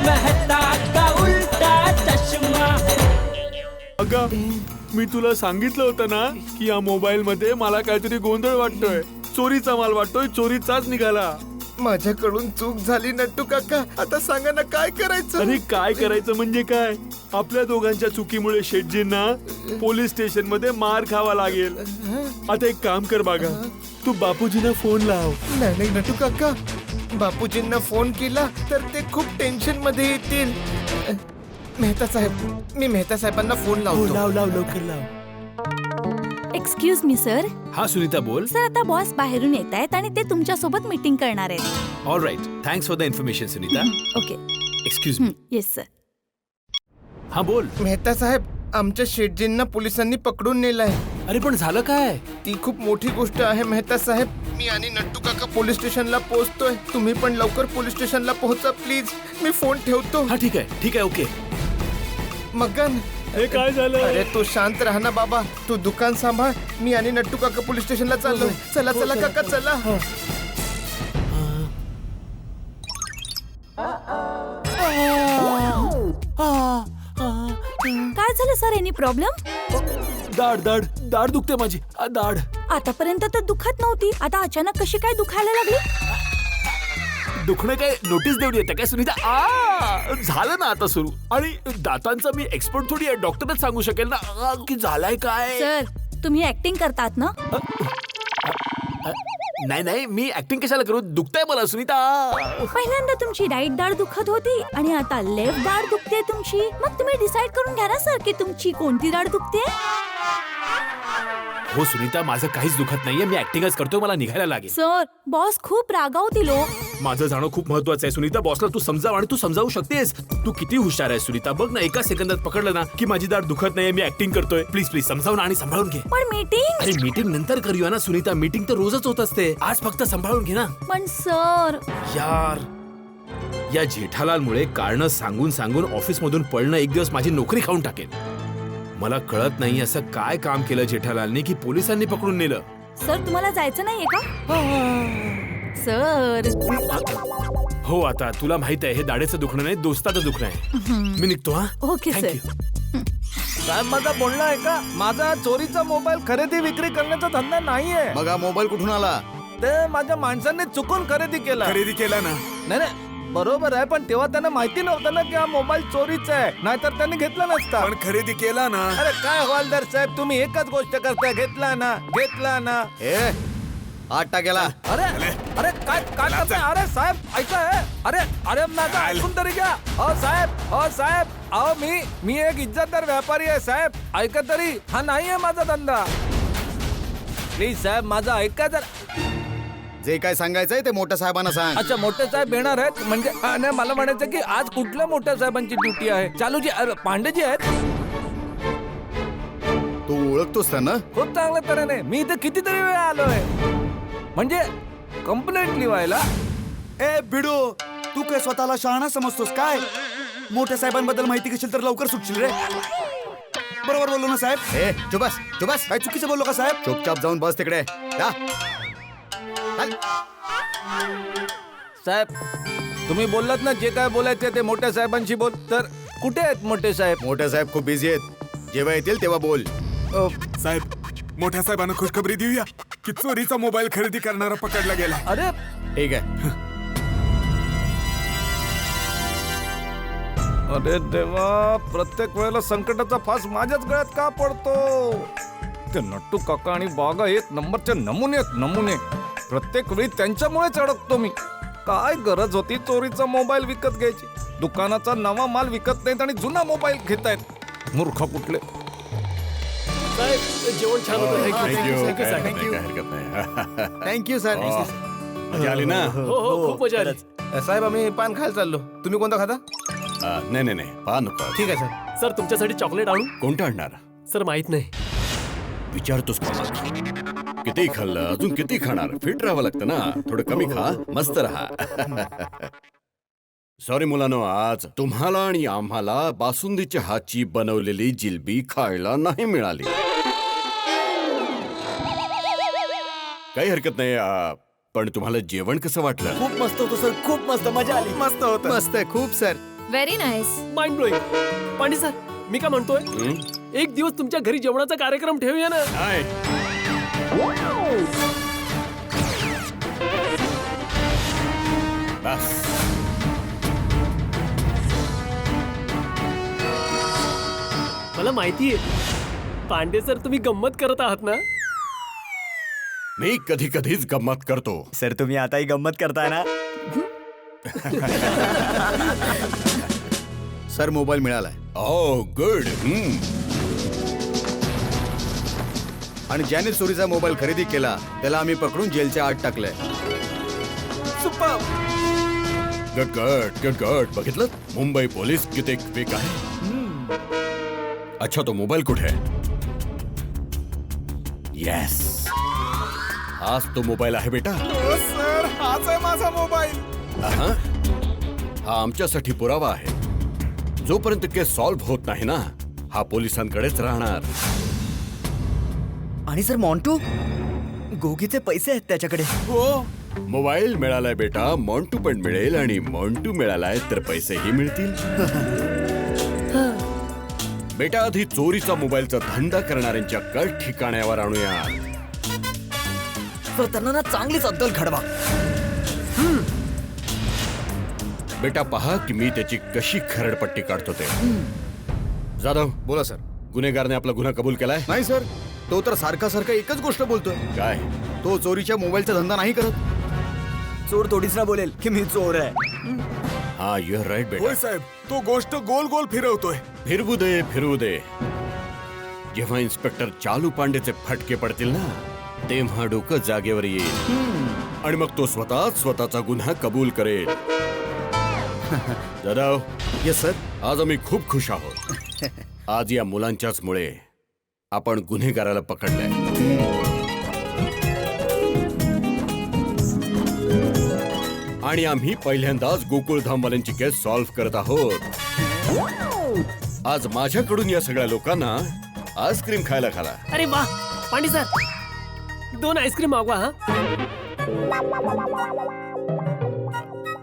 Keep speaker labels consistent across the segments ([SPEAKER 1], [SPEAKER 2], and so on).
[SPEAKER 1] मेहता का उल्टा चष्मा.
[SPEAKER 2] अगं मी तुला सांगितलं होतं ना की या मोबाईल मध्ये मला काहीतरी गोंधळ वाटतोय. चोरीचा माल वाटतोय, चोरीचाच निघाला.
[SPEAKER 3] माझ्याकडून चूक झाली नट्टू काका. आता सांगा ना काय करायचं.
[SPEAKER 2] अरे काय करायचं म्हणजे काय? आपल्या दोघांच्या चुकीमुळे शेटजींना पोलीस स्टेशन मध्ये मार खावा लागेल. आता एक काम कर बागा, तू बापूजींना फोन लाव.
[SPEAKER 3] नाही नाही नट्टू काका, बापूजींना फोन केला तर ते खूप टेन्शन मध्ये येतील. मेहता साहेब, मी मेहता साहेबांना फोन लावतो.
[SPEAKER 2] लाव लाव लवकर लाव.
[SPEAKER 4] Excuse me sir.
[SPEAKER 5] हा सुनीता बोल.
[SPEAKER 4] सर आता बॉस बाहेरून येत आहेत आणि ते तुमच्या सोबत मीटिंग करणार आहेत.
[SPEAKER 5] All right, thanks for the information Sunita.
[SPEAKER 4] Okay.
[SPEAKER 5] Excuse me.
[SPEAKER 4] Yes sir.
[SPEAKER 5] हा बोल.
[SPEAKER 3] मेहता साहेब, आमच्या शेटजींना पोलिसांनी पकडून नेलाय.
[SPEAKER 5] अरे पण झालं काय?
[SPEAKER 3] ती खूप मोठी गोष्ट आहे मेहता साहेब. मी आणि नट्टू काका पोलीस स्टेशनला पोहोचतोय. तुम्ही पण लवकर पोलीस स्टेशनला पोहोचा प्लीज. मी फोन ठेवतो.
[SPEAKER 5] हा ठीक आहे, ठीक आहे, ओके.
[SPEAKER 3] मगन,
[SPEAKER 2] हे काय झालं?
[SPEAKER 3] अरे तू शांत राहा ना बाबा. तू दुकान सांभाळ. मी आणि नट्टू काका पोलीस स्टेशनला चाललोय. चला चला काका चला.
[SPEAKER 4] काय झालं सर? Any problem?
[SPEAKER 5] दाढ दाढ दाढ दुखते माझी. दाढ.
[SPEAKER 4] आतापर्यंत तर दुखत नव्हती, आता अचानक कशी काय दुखायला लागली?
[SPEAKER 5] दुखणं काय नोटीस देऊन येते काय सुनीता? झालं ना आता सुरू. आणि दातांचा मी एक्सपर्ट थोडी आहे, डॉक्टरच सांगू शकेल ना की झालाय काय.
[SPEAKER 4] सर तुम्ही ऍक्टिंग करतात ना?
[SPEAKER 5] नाही नाही, मी ऍक्टिंग कशाला करू? दुखतंय मला सुनीता.
[SPEAKER 4] पहिल्यांदा तुमची राईट दाढ दुखत होती आणि आता लेफ्ट दाढ दुखते तुमची. मग तुम्ही डिसाइड करून घ्या ना सर की तुमची कोणती दाढ दुखते.
[SPEAKER 5] हो सुनीता, माझं काहीच दुखत नाहीये, मी ऍक्टिंगच करतोय, मला निघायला लागेल.
[SPEAKER 4] सर बॉस खूप रागावतील हो.
[SPEAKER 5] माझं जाणं खूप महत्वाचं आहे सुनीता. बॉसला तू समजाव आणि तू समजावू शकतेस. तू किती हुशार आहे सुनीता. बघ ना, एका सेकंदात पकडलं ना की माझी दाढ दुखत नाहीये, मी ऍक्टिंग करतोय. प्लीज प्लीज समजाव ना आणि सांभाळून घे.
[SPEAKER 4] पण मीटिंग?
[SPEAKER 5] अरे मीटिंग नंतर करूया ना सुनीता. मीटिंग तर रोजच होत असते, आज फक्त सांभाळून घे ना.
[SPEAKER 4] पण सर.
[SPEAKER 5] यार, या जेठालालमुळे कारण सांगून सांगून ऑफिस मधून पळणं एक दिवस माझी नोकरी खाऊन टाकेल. मला कळत नाही असं काय काम केलं जेठालालने की पोलिसांनी पकडून नेलं.
[SPEAKER 4] सर तुम्हाला जायचं नाहीये का? सर.
[SPEAKER 5] हो, आता तुला माहित आहे हे दाढेचं दुखणं नाही, दोस्ताचं दुखणं आहे. मी निघतो. हा
[SPEAKER 4] ओके सर.
[SPEAKER 5] थँक्यू.
[SPEAKER 6] साहेब माझा बोलणं आहे का? माझा चोरीचा मोबाईल खरेदी विक्री करण्याचा धंदा नाहीये.
[SPEAKER 7] मग हा मोबाईल कुठून आला?
[SPEAKER 6] ते माझ्या माणसांनी चुकून खरेदी केला.
[SPEAKER 2] खरेदी केला ना?
[SPEAKER 6] नाही नाही बरोबर आहे, पण तेव्हा त्यांना माहिती नव्हतं ना की हा मोबाईल चोरीचा आहे, नाहीतर त्यांनी घेतला नसता.
[SPEAKER 2] पण खरेदी केला ना?
[SPEAKER 6] अरे काय हवालदार साहेब, तुम्ही एकच गोष्ट करताय, घेतला ना घेतला ना.
[SPEAKER 7] ए आठ टाकेला.
[SPEAKER 6] अरे अरे काय काय करताय? अरे साहेब ऐका. अरे अरे माझा ऐकून तरी घ्या. हो साहेब, अहो मी एक इज्जतदार व्यापारी आहे साहेब, ऐका तरी. हा नाही आहे माझा धंदा. प्लीज साहेब माझा ऐका जर.
[SPEAKER 7] जे काय सांगायचंय ते मोठ्या साहेबांना सांग.
[SPEAKER 6] अच्छा, मोठे साहेब येणार आहेत म्हणजे? नाही, मला म्हणायचं की आज कुठल्या मोठ्या साहेबांची ड्युटी आहे? चालूजी पांडेजी आहेत.
[SPEAKER 7] तू ओळखतोस त्यांना?
[SPEAKER 6] खूप चांगल्या तऱ्हेने. मी इथे कितीतरी वेळा आलोय, म्हणजे कंप्लेंट लिवायला.
[SPEAKER 8] ए बिडो, तू काय स्वतःला शहाणा समजतोस काय? मोठ्या साहेबांबद्दल माहिती घेशील तर लवकर सुटशील रे. बरोबर बोललो ना साहेब?
[SPEAKER 7] ए चुप बस.
[SPEAKER 8] काय चुकीचं बोललो का साहेब?
[SPEAKER 7] चुपचाप जाऊन बस तिकडे. जा. चल.
[SPEAKER 6] साहेब तुम्ही बोललात ना जे काय बोलायचं ते मोठ्या साहेबांशी बोल. तर कुठे आहेत मोठे साहेब?
[SPEAKER 7] मोठ्या साहेब खूप बिझी आहेत, जेव्हा येतील तेव्हा बोल.
[SPEAKER 2] साहेब, मोठ्या साहेबांना खुशखबरी देऊया की चोरीचा मोबाईल खरेदी करणारा पकडला गेला.
[SPEAKER 6] अरे
[SPEAKER 7] ठीक आहे.
[SPEAKER 6] अरे देवा, प्रत्येक वेळेला संकटाचा फास माझ्याच गळ्यात का पडतो? ते नट्टू काका आणि बागा एक नंबरचे नमुने. प्रत्येक वेळी त्यांच्यामुळेच अडकतो मी. काय गरज होती चोरीचा मोबाईल विकत घ्यायची? दुकानाचा नवा माल विकत नाहीत आणि जुना मोबाईल घेतायत. मूर्ख कुठले.
[SPEAKER 5] जेवण छान होतं.
[SPEAKER 3] Thank you sir.
[SPEAKER 7] मजा आली ना?
[SPEAKER 5] हो, खूप मजा आली.
[SPEAKER 3] साहेब आम्ही पान खायला चाललो. तुम्ही कोणता खाता?
[SPEAKER 7] नाही पान नको.
[SPEAKER 3] ठीक आहे सर.
[SPEAKER 5] सर तुमच्यासाठी चॉकलेट आणू?
[SPEAKER 7] कोणतं आणणार?
[SPEAKER 5] सर माहित नाही.
[SPEAKER 7] विचारतोस का? किती खाल्लं, अजून किती खाणार? फिट राहावं लागतं ना. थोडं कमी खा, मस्त राहा. सॉरी मुलांनो, आज तुम्हाला आणि आम्हाला बासुंदीच्या हातची बनवलेली जिलबी खायला नाही मिळाली. काही हरकत नाही. पण तुम्हाला जेवण कसं वाटलं?
[SPEAKER 8] खूप मस्त होतं सर, खूप मस्त. मजा आली.
[SPEAKER 3] मस्त होतं.
[SPEAKER 7] मस्त आहे खूप sir.
[SPEAKER 9] Very nice.
[SPEAKER 1] Mind blowing. Pandey sir, मी काय म्हणतोय, एक दिवस तुमच्या घरी जेवणाचा कार्यक्रम ठेवूया ना.
[SPEAKER 7] नाही. बस.
[SPEAKER 1] मला माहितीये पांडे सर, तुम्ही गंमत करत आहात ना.
[SPEAKER 7] मी कधी कधीच गंमत करतो.
[SPEAKER 8] सर तुम्ही आताही गंमत करताय ना.
[SPEAKER 10] सर मोबाईल मिळालाय
[SPEAKER 7] ओ गुड.
[SPEAKER 10] आणि ज्याने चोरीचा मोबाईल खरेदी केला त्याला आम्ही पकडून जेलच्या आत टाकलंय.
[SPEAKER 7] Good good good good. बघितलं, मुंबई पोलीस किती क्विक आहे. अच्छा, तो मोबाईल कुठे आहे? येस, हाच तो मोबाईल आहे बेटा.
[SPEAKER 3] सर हाच आहे माझा मोबाईल.
[SPEAKER 7] हा आमच्यासाठी पुरावा आहे. जोपर्यंत केस सॉल्व्ह होत नाही ना, हा पोलिसांकडेच राहणार.
[SPEAKER 8] आणि सर मॉन्टू, गोगीचे पैसे आहेत त्याच्याकडे.
[SPEAKER 7] हो, मोबाईल मिळालाय बेटा, मॉन्टू पण मिळेल, आणि मॉन्टू मिळालाय तर पैसेही मिळतील. बेटा, आधी चोरीचा मोबाईलचा धंदा करणाऱ्यांच्या कट ठिकाण्यावर आणूया.
[SPEAKER 8] तर त्यांना ना चांगलीच अद्दल घडवा.
[SPEAKER 7] बेटा पहा की मी त्याची कशी खरडपट्टी काढतो ते. जाधव,
[SPEAKER 10] बोला सर.
[SPEAKER 7] गुन्हेगारने आपला गुन्हा कबूल केलाय?
[SPEAKER 10] नाही सर, तो तर सारखा एकच गोष्ट बोलतोय.
[SPEAKER 7] काय?
[SPEAKER 10] तो चोरीच्या मोबाईलचा धंदा नाही करत.
[SPEAKER 8] चोर थोडीच ना बोलेल की मी चोर आहे.
[SPEAKER 7] हा, यू आर राईट बेटा.
[SPEAKER 3] साहेब, तो गोष्ट गोल गोल फिरवतोय.
[SPEAKER 7] फिरवू दे, फिरवू दे. जेव्हा इन्स्पेक्टर चालू पांडेचे फटके पडतील ना, तेव्हा डोकं जागेवर येईल आणि मग तो स्वतःचा गुन्हा कबूल करेल. जाधव.
[SPEAKER 10] Yes sir.
[SPEAKER 7] आज आम्ही खूप खुश आहोत. आज या मुलांच्याच मुळे आपण गुन्हेगाराला पकडलंय. आणि आम्ही पहिल्यांदाच गोकुळधामवाल्यांची केस सॉल्व्ह करत आहोत. आज माझ्याकडून या सगळ्या लोकांना आईस्क्रीम खायला घाला.
[SPEAKER 1] अरे वा पांडे सर, 2 आईस्क्रीम मागवा. हा,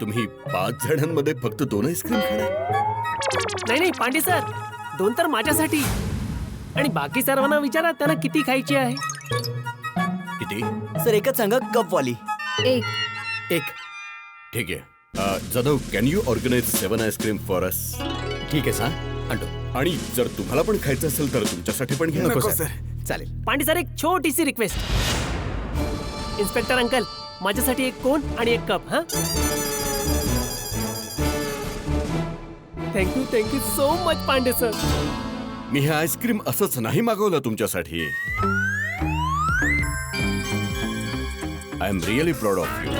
[SPEAKER 7] तुम्ही 5 जणांमध्ये फक्त 2 आईस्क्रीम खाणार?
[SPEAKER 1] नाही पांडे सर, 2 तर माझ्यासाठी, आणि बाकी सर्वांना विचारा त्यांना किती खायची आहे.
[SPEAKER 7] किती?
[SPEAKER 8] सर एकच सांगा, कपवाली.
[SPEAKER 9] एक.
[SPEAKER 10] एक.
[SPEAKER 7] ठीक आहे. Jadhav, can you organise 7 ice cream for us?
[SPEAKER 10] ठीक आहे सर, आणतो.
[SPEAKER 7] आणि जर तुम्हाला पण खायचं असेल तर तुमच्यासाठी पण घ्या.
[SPEAKER 10] नको सर, चालेल.
[SPEAKER 1] पांडे सर, एक छोटीशी रिक्वेस्ट. इन्स्पेक्टर अंकल, माझ्यासाठी एक कोन आणि एक कप. हा, thank you so much Pandey sir.
[SPEAKER 7] मी हे आईस्क्रीम असंच नाही मागवलं तुमच्यासाठी. I am really proud of you.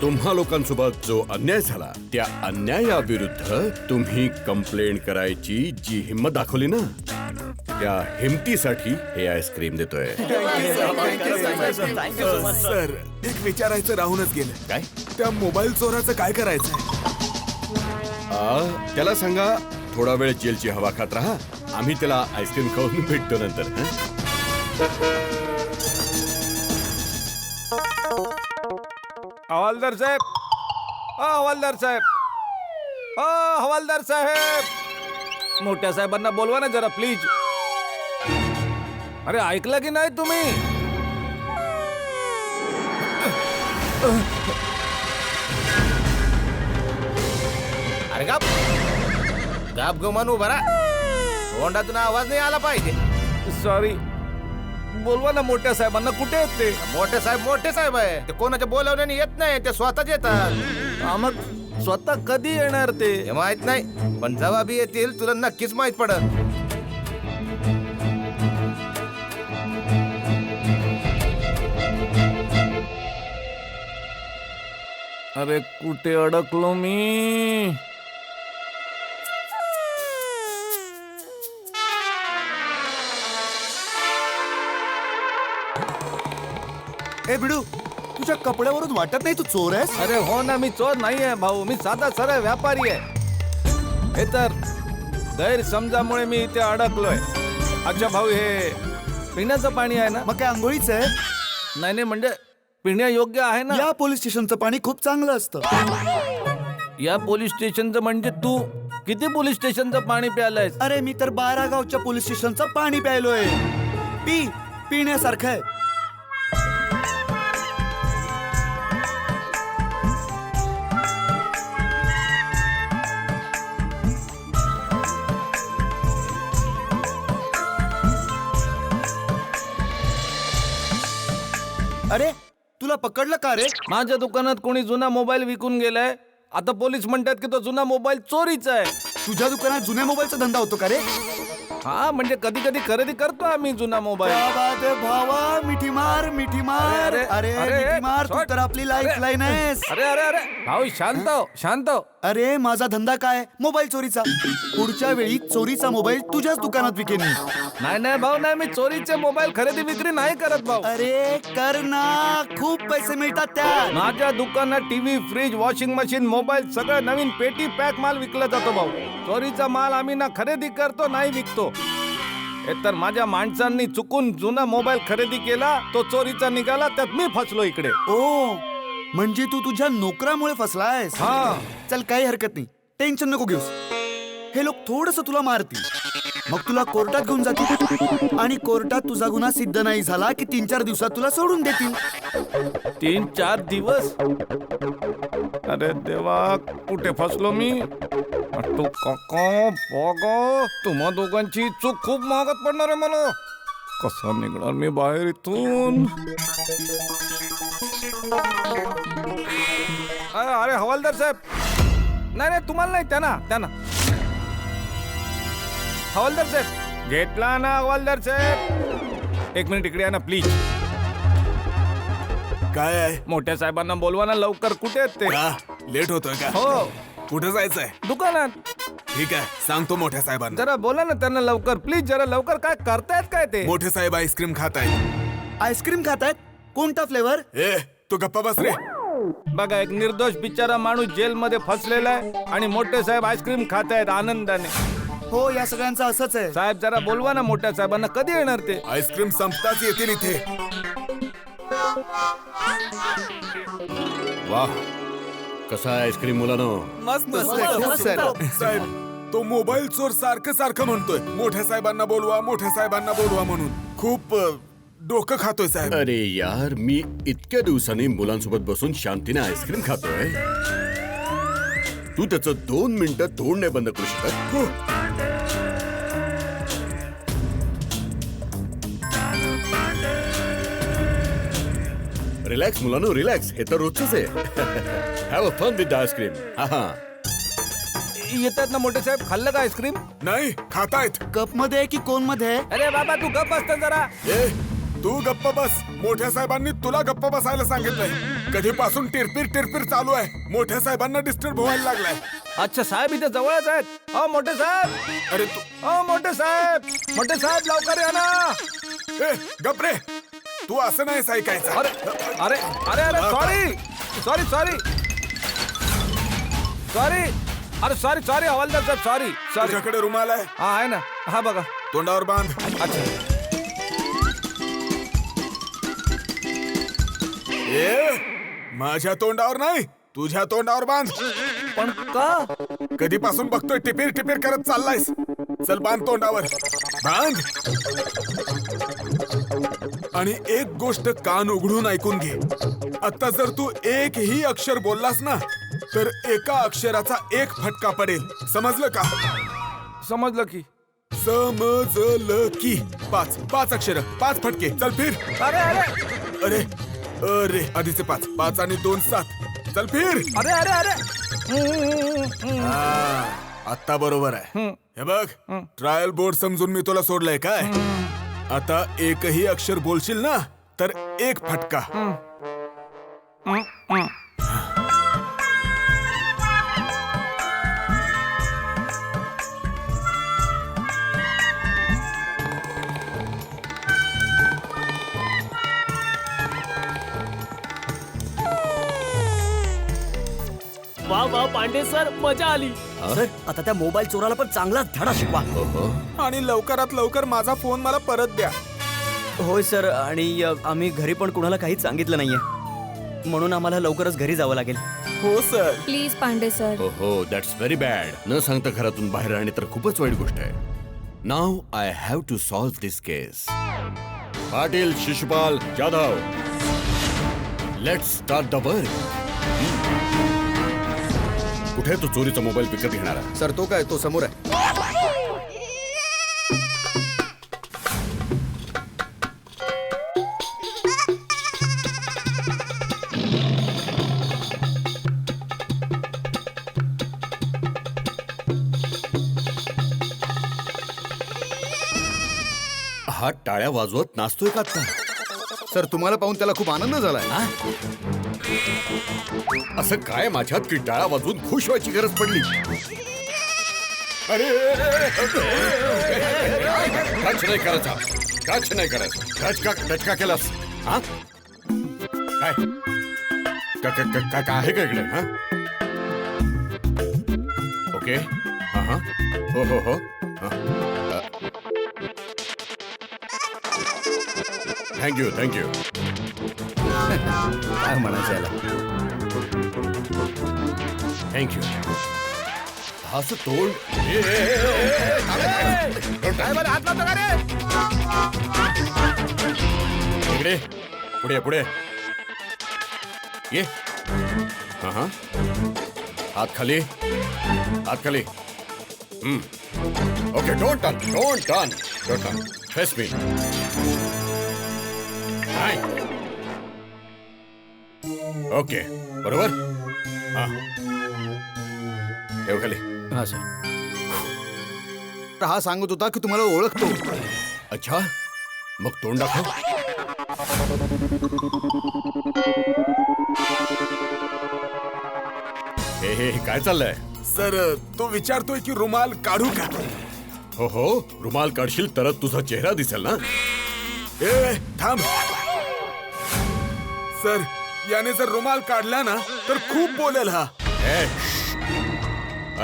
[SPEAKER 7] तुम्हा लोकांसोबत जो अन्याय झाला त्या अन्यायाविरुद्ध तुम्ही कंप्लेंट करायची जी हिंमत दाखवली ना, त्या हिमतीसाठी हे आईस्क्रीम देतोय.
[SPEAKER 3] सर एक विचारायचं राहूनच गेलं.
[SPEAKER 7] काय?
[SPEAKER 3] त्या मोबाईल चोराचं काय करायचं?
[SPEAKER 7] त्याला सांगा थोडा वेळ जेलची हवा खात राहा. आम्ही त्याला आईस्क्रीम खाऊन भेटतो नंतर.
[SPEAKER 6] हवालदार साहेब, हवालदार साहेब, हवालदार साहेब, मोठ्या साहेबांना बोलवा ना जरा प्लीज. अरे ऐकलं की नाही तुम्ही?
[SPEAKER 3] अरे गाप गुमान उभा राहा. तोंडातून आवाज नाही आला पाहिजे.
[SPEAKER 6] सॉरी, बोलवा ना मोठ्या साहेबांना. कुठे आहेत ते?
[SPEAKER 3] मोठे साहेब आहे ते. कोणाच्या बोलावण्याने येत नाही, ते स्वतःच येतात.
[SPEAKER 6] मग स्वतः कधी येणार ते?
[SPEAKER 3] हे माहित नाही, पण जेव्हा बी येतील तुला नक्कीच माहित पडल.
[SPEAKER 6] अरे कुठे अडकलो मी?
[SPEAKER 8] ए बिडू, तुझ्या कपड्यावरून वाटत नाही तू चोर आहेस.
[SPEAKER 6] अरे हो ना, मी चोर नाही आहे भाऊ, मी साधा सरळ व्यापारी आहे. हे तर गैरसमजामुळे मी इथे अडकलोय. अच्छा भाऊ, हे पिण्याचं पाणी आहे ना?
[SPEAKER 8] मग काय आंघोळीच आहे?
[SPEAKER 6] नाही म्हणजे पिण्या योग्य आहे ना?
[SPEAKER 8] या पोलीस स्टेशनचं पाणी खूप चांगलं असतं.
[SPEAKER 6] या पोलीस स्टेशनचं म्हणजे तू किती पोलीस स्टेशनचं पाणी प्यायलायस?
[SPEAKER 8] अरे मी तर 12 गावच्या पोलीस स्टेशनचं पाणी प्यायलोय. पिण्यासारखं आहे. अरे तुला पकडलं का रे?
[SPEAKER 6] माझ्या दुकानात कोणी जुना मोबाईल विकून गेलाय. आता पोलीस म्हणतात की तो जुना मोबाईल चोरीचा आहे.
[SPEAKER 8] तुझ्या दुकानात जुन्या मोबाईलचा धंदा होतो का रे?
[SPEAKER 6] हा म्हणजे कधी कधी खरेदी करतो आम्ही जुना मोबाईल.
[SPEAKER 8] क्या बात है भावा, मिठी मार मिठी मार. अरे मिठी मार, तू तर आपली लाईफ लाईन आहेस.
[SPEAKER 6] अरे अरे अरे भाऊ शांत हो, शांत हो.
[SPEAKER 8] अरे माझा धंदा काय? मोबाईल चोरीचा. पुढच्या वेळी चोरीचा मोबाईल तुझ्याच दुकानात विकेन मी.
[SPEAKER 6] नाही नाही भाऊ नाही, मी चोरीचे मोबाईल खरेदी विक्री नाही करत भाऊ.
[SPEAKER 8] अरे कर ना, खूप पैसे मिळतात त्या.
[SPEAKER 6] माझ्या दुकानात TV, fridge, washing machine, mobile सगळं नवीन पेटी पॅक माल विकला जातो भाऊ. चोरीचा माल आम्ही ना खरेदी करतो नाही विकतो. हे तर माझ्या माणसांनी चुकून जुना मोबाईल खरेदी केला, तो चोरीचा निघाला, त्यात मी फसलो इकडे.
[SPEAKER 8] ओ म्हणजे तू तुझ्या नोकरामुळे फसलायस?
[SPEAKER 6] हा.
[SPEAKER 8] चल काही हरकत नाही, टेन्शन नको घेऊस. हे लोक थोडस तुला मारतील, मग तुला कोर्टात घेऊन जातील आणि कोर्टात तुझा गुन्हा सिद्ध नाही झाला की 3-4 दिवसात तुला सोडून देतील.
[SPEAKER 6] 3-4 दिवस? अरे देवा, कुठे फसलो मी? तू काका बघा, तुम्हा दोघांची चूक खूप महागात पडणार आहे मला. कसं निघणार मी बाहेर इथून? अरे हवालदार साहेब, नाही नाही तुम्हाला नाही, त्यांना हवालदार साहेब घेतला ना. हवालदार साहेब 1 मिनिट इकडे या ना प्लीज.
[SPEAKER 5] काय आहे?
[SPEAKER 6] मोठ्या साहेबांना बोलवा ना लवकर. कुठे आहेत ते?
[SPEAKER 5] लेट होतोय का?
[SPEAKER 6] हो
[SPEAKER 5] कुठे जायचंय?
[SPEAKER 6] दुकानात.
[SPEAKER 5] ठीक आहे, सांगतो मोठ्या साहेबांना.
[SPEAKER 6] जरा बोला ना त्यांना लवकर प्लीज, जरा लवकर. काय करतायत काय ते?
[SPEAKER 5] मोठे साहेब आईस्क्रीम खात आहेत.
[SPEAKER 8] आईस्क्रीम खातायत? कोणता फ्लेवर?
[SPEAKER 5] ए तू गप्पा बस रे.
[SPEAKER 6] बघा, एक निर्दोष बिचारा माणूस जेल मध्ये फसलेला आहे आणि मोठे साहेब आईस्क्रीम खात आहेत आनंदाने.
[SPEAKER 8] हो, या सगळ्यांचं असंच आहे.
[SPEAKER 6] साहेब जरा बोलवा ना मोठ्या साहेबांना. कधी येणार ते?
[SPEAKER 5] आईस्क्रीम संपताच येतील इथे.
[SPEAKER 7] वाह, कसा आहे आईस्क्रीम मुलांनो?
[SPEAKER 1] मस्त
[SPEAKER 2] साहेब, तो मोबाईल चोर सारखं म्हणतोय मोठ्या साहेबांना बोलवा म्हणून. खूप डोकं खातोय साहेब.
[SPEAKER 7] अरे यार, मी इतक्या दिवसांनी मुलांसोबत बसून शांतीने आईस्क्रीम खातोय. तू त्याचं 2 मिनिटं तोंड नाही बंद करू शकत? रिलॅक्स मुलांनो, रिलॅक्स. हे तर रोजच आहे. Have a fun with the ice cream. हा
[SPEAKER 6] येतात ना मोठे साहेब. खाल्लं का आईस्क्रीम?
[SPEAKER 2] नाही खातायत.
[SPEAKER 8] कप मध्ये की कोण मध्ये?
[SPEAKER 6] अरे बाबा तू गप्प असता जरा.
[SPEAKER 2] ए तू गप्प बस. मोठ्या साहेबांनी तुला गप्प बसायला सांगितलंय. कधीपासून टिरपिर चालू आहे. मोठ्या साहेबांना डिस्टर्ब व्हायला लागलाय.
[SPEAKER 6] अच्छा साहेब इथे जवळच आहेत. अहो मोठे साहेब,
[SPEAKER 2] अरे तू
[SPEAKER 6] मोठे साहेब लवकर या ना.
[SPEAKER 2] ए गप रे. तू असं नाही ऐकायचं.
[SPEAKER 6] अरे अरे अरे अरे सॉरी हवालदार साहेब, सॉरी.
[SPEAKER 2] तुझ्याकडे रुमाल आहे?
[SPEAKER 6] हा आहे ना. हा बघा,
[SPEAKER 2] तोंडावर बांध.
[SPEAKER 6] अच्छा.
[SPEAKER 2] ए माझ्या तोंडावर नाही, तुझ्या तोंडावर बांध.
[SPEAKER 6] पण का?
[SPEAKER 2] कधीपासून बघतोय टिपिर करत चाललायस. चल बांध तोंडावर, बांध. आणि एक गोष्ट कान उघडून ऐकून घे. आता जर तू एकही अक्षर बोललास ना, तर एका अक्षराचा 1 फटका पडेल. समजलं का?
[SPEAKER 6] समजलं की.
[SPEAKER 2] समजलं की. 5 अक्षर 5 फटके. चल फिर.
[SPEAKER 6] अरे अरे
[SPEAKER 2] अरे अरे आधीचे 5 आणि 2 7. चल फिर.
[SPEAKER 6] अरे अरे अरे
[SPEAKER 2] आता बरोबर आहे. हे बघ, ट्रायल बोर्ड समजून मी तुला सोडलंय काय. आता एकही अक्षर बोलशील ना, तर 1 फटका.
[SPEAKER 1] वा पांडे सर, मजा आली.
[SPEAKER 8] सर आता त्या मोबाईल चोराला पण चांगला धडा शिकवा.
[SPEAKER 2] आणि लवकरात लवकर माझा फोन मला परत द्या.
[SPEAKER 8] होय सर, आणि आम्ही घरी पण कुणाला काहीच सांगितलं नाहीये. म्हणून आम्हाला लवकरच घरी जावं लागेल.
[SPEAKER 3] हो सर.
[SPEAKER 9] Please Pandey sir.
[SPEAKER 7] हो दॅट्स व्हेरी बॅड. न सांगता घरातून बाहेर राहणे तर खूपच वाईट गोष्ट आहे. नाव I have to solve this case. Patil, Shishupal, Jadhav, let's start the work. कुठे तो चोरीचा मोबाईल विकत घेणारा?
[SPEAKER 10] सर तो काय, तो समोर आहे.
[SPEAKER 7] हा टाळ्या वाजवत नाचतोय का आता?
[SPEAKER 10] सर तुम्हाला पाहून त्याला खूप आनंद झालाय.
[SPEAKER 7] असं काय माझ्यात की टाळ्या वाजवून खुश व्हायची गरज पडली? अरे टच नाही करायचा, टच नाही करायचा. टच का केलास? हा काय आहे का इकडे? हा ओके. हा हा हो हो हो. Thank you thank you.
[SPEAKER 10] काय म्हणायचं याला?
[SPEAKER 7] थँक्यू. असं तोंड इकडे पुढे पुढे ये. हा हा हात खाली, हात खाली. Okay don't turn, don't turn, don't turn. Face me. Okay बरोबर. हा ठेव खाली.
[SPEAKER 10] हा सर. हा सांगत होता की तुम्हाला ओळखतो.
[SPEAKER 7] अच्छा मग तोंड दाखव. हे काय चाललंय?
[SPEAKER 6] सर तो विचारतोय की रुमाल काढू का?
[SPEAKER 7] हो हो रुमाल काढशील तरच तुझा चेहरा दिसेल ना.
[SPEAKER 6] ए थांब. सर याने जर रुमाल काढला ना तर खूप बोलेल हा.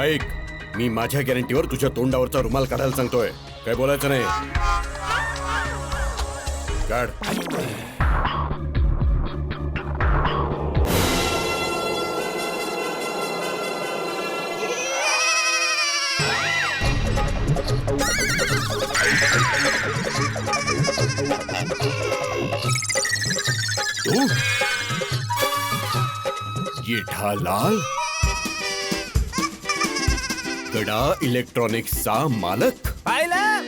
[SPEAKER 7] ऐक, मी माझ्या गॅरंटीवर तुझ्या तोंडावरचा रुमाल काढायला सांगतोय. काय बोलायचं नाही. काढ. तू जेठालाल, गडा इलेक्ट्रॉनिक्सचा मालक?
[SPEAKER 6] पाहिलं,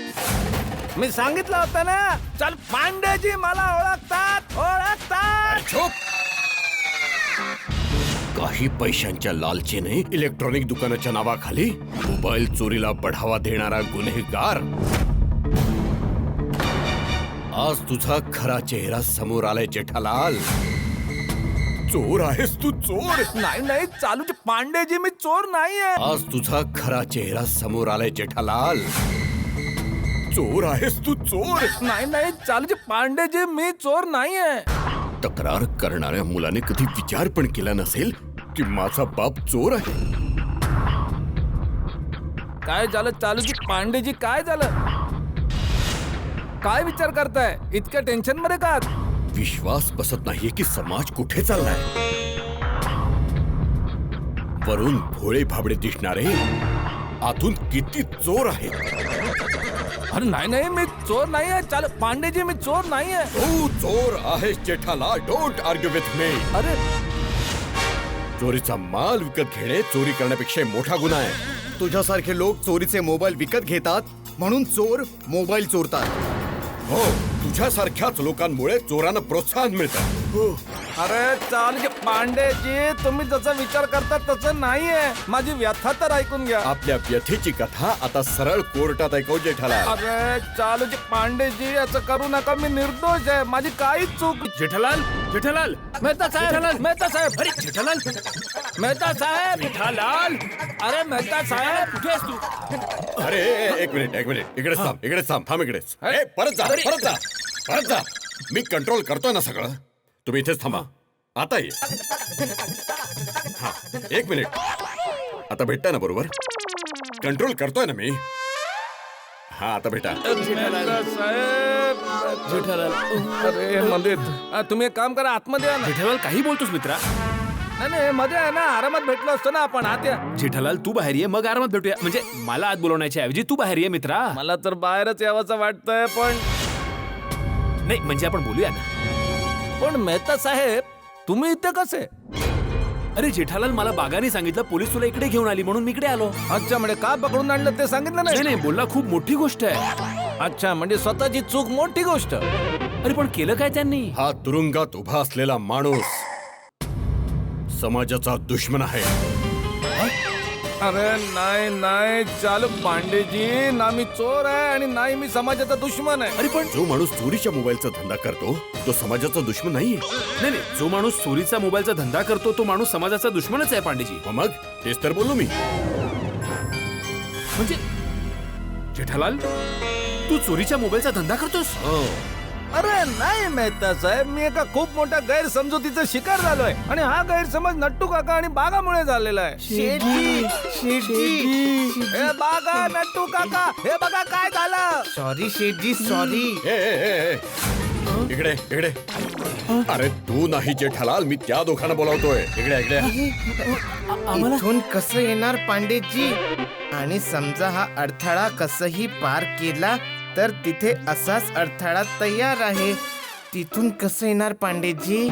[SPEAKER 6] मी सांगितलं होतं ना. चल पांडेजी मला ओळखतात, ओळखतात.
[SPEAKER 7] चुप. काही पैशांच्या लालचेने इलेक्ट्रॉनिक दुकानाच्या नावाखाली मोबाईल चोरीला बढावा देणारा गुन्हेगार. आज तुझा खरा चेहरा समोर आलाय जेठालाल. चोर आहेस तू, चोर.
[SPEAKER 6] नाही नाही चालूचे पांडेजी, मी चोर नाहीये.
[SPEAKER 7] आज तुझा खरा चेहरा समोर आलाय जेठालाल. चोर आहेस तू, चोर.
[SPEAKER 6] नाही नाही चालूचे पांडेजी, मी चोर नाहीये.
[SPEAKER 7] तक्रार करणाऱ्या मुलाने कधी विचार पण केला नसेल की माझा बाप चोर आहे.
[SPEAKER 6] काय झालं चालूची पांडेजी, काय झालं? काय विचार करताय? इतक्या टेन्शन मध्ये का?
[SPEAKER 7] विश्वास बसत नाहीये की समाज कुठे चाललाय. वरून भोळे भाबडे दिसणारे आतून किती चोर आहेत.
[SPEAKER 6] अरे नाही नाही मी चोर नाहीये. चाल पांडेजी, मी चोर नाहीये.
[SPEAKER 7] तू चोर आहेस Jethalal. Don't argue with me.
[SPEAKER 6] अरे
[SPEAKER 7] चोरीचा माल विकत घेणे चोरी करण्यापेक्षा मोठा गुन्हा आहे.
[SPEAKER 10] तुझ्यासारखे लोक चोरीचे मोबाईल विकत घेतात म्हणून चोर मोबाईल चोरतात.
[SPEAKER 7] हो तुझ्यासारख्याच लोकांमुळे चोरांना प्रोत्साहन मिळतं.
[SPEAKER 6] अरे चालूचे पांडेजी, तुम्ही जसा विचार करता तसं नाहीये. माझी व्यथा तर ऐकून घ्या.
[SPEAKER 7] आपल्या व्यथेची कथा आता सरळ कोर्टात ऐकव जेठालाल.
[SPEAKER 6] अरे चालूचे पांडेजी, असं करू नका. मी निर्दोष आहे, माझी काहीच चूक.
[SPEAKER 1] जेठालाल, जेठालाल,
[SPEAKER 6] मेहता साहेब, मेहता साहेब,
[SPEAKER 1] अरे जेठालाल,
[SPEAKER 6] मेहता साहेब,
[SPEAKER 1] जेठालाल.
[SPEAKER 6] अरे मेहता साहेब, कुठे आहेस तू?
[SPEAKER 7] अरे एक मिनिट इकडेच थांब, इकडेच थांब, इकडेच. ए, परत जा. मी कंट्रोल करतोय ना सगळं. तुम्ही इथेच थांबा. आता ये. हा एक मिनिट. आता भेटताय ना बरोबर? कंट्रोल करतोय ना मी. हा आता भेटा.
[SPEAKER 6] मेहता साहेब,
[SPEAKER 1] जेठालाल
[SPEAKER 6] अरे मध्ये तुम्ही एक काम करा, आतमध्ये या ना.
[SPEAKER 5] जेठालाल काही बोलतोस मित्रा?
[SPEAKER 6] नाही नाही, मध्ये आहे ना, आरामात भेटलो असतो ना आपण. आत या.
[SPEAKER 5] जेठालाल तू बाहेर ये, मग आरामात भेटूया. म्हणजे मला आत बोलवण्याच्या ऐवजी तू बाहेर ये मित्रा.
[SPEAKER 6] मला तर बाहेरच यावंसं वाटतंय, पण
[SPEAKER 5] म्हणजे आपण बोलूया ना.
[SPEAKER 6] पण मेहता साहेब, तुम्ही इथे कसे?
[SPEAKER 5] अरे जेठालाल, मला बागाने सांगितलं पोलीस तुला इकडे घेऊन आली म्हणून मी इकडे आलो.
[SPEAKER 6] अच्छा, म्हणजे का पकडून आणलं ते सांगितलं
[SPEAKER 5] नाही
[SPEAKER 6] नाही?
[SPEAKER 5] नाही, बोलला खूप मोठी गोष्ट आहे.
[SPEAKER 6] अच्छा, म्हणजे स्वतःची चूक मोठी गोष्ट.
[SPEAKER 5] अरे पण केलं काय त्यांनी?
[SPEAKER 7] हा तुरुंगात उभा असलेला माणूस समाजाचा दुश्मन आहे.
[SPEAKER 6] अरे नाही नाही, चालू पांडेजी, ना मी चोर आहे आणि नाही मी समाजाचा दुश्मन आहे.
[SPEAKER 5] अरे पण
[SPEAKER 7] जो माणूस चोरीच्या मोबाईलचा धंदा करतो तो समाजाचा दुश्मन नाहीये.
[SPEAKER 5] नाही नाही, जो माणूस चोरीचा मोबाईलचा धंदा करतो तो माणूस समाजाचा दुश्मनच आहे पांडेजी.
[SPEAKER 7] मग तेच तर बोललो मी.
[SPEAKER 5] म्हणजे जेठालाल, तू चोरीच्या मोबाईलचा धंदा करतोस?
[SPEAKER 6] अरे नाही मेहता साहेब, मी एका खूप मोठ्या गैरसमजुतीचा शिकार झालोय आणि हा गैरसमज नट्टू काका आणि बागामुळे झालेला आहे.
[SPEAKER 3] शेठजी शेठजी
[SPEAKER 6] हे बागा, नट्टू काका, हे बघा काय झालं.
[SPEAKER 3] सॉरी शेठजी सॉरी.
[SPEAKER 7] ए, इकडे इकडे. अरे तू नाही जेठालाल, मी त्या दोघांना बोलावतोय. इकडे इकडे.
[SPEAKER 3] इथून कसं येणार पांडेजी? आणि समजा हा अडथळा कसंही पार केला तर तिथे असाच अडथळा तयार आहे. तिथून कसं येणार पांडेजी?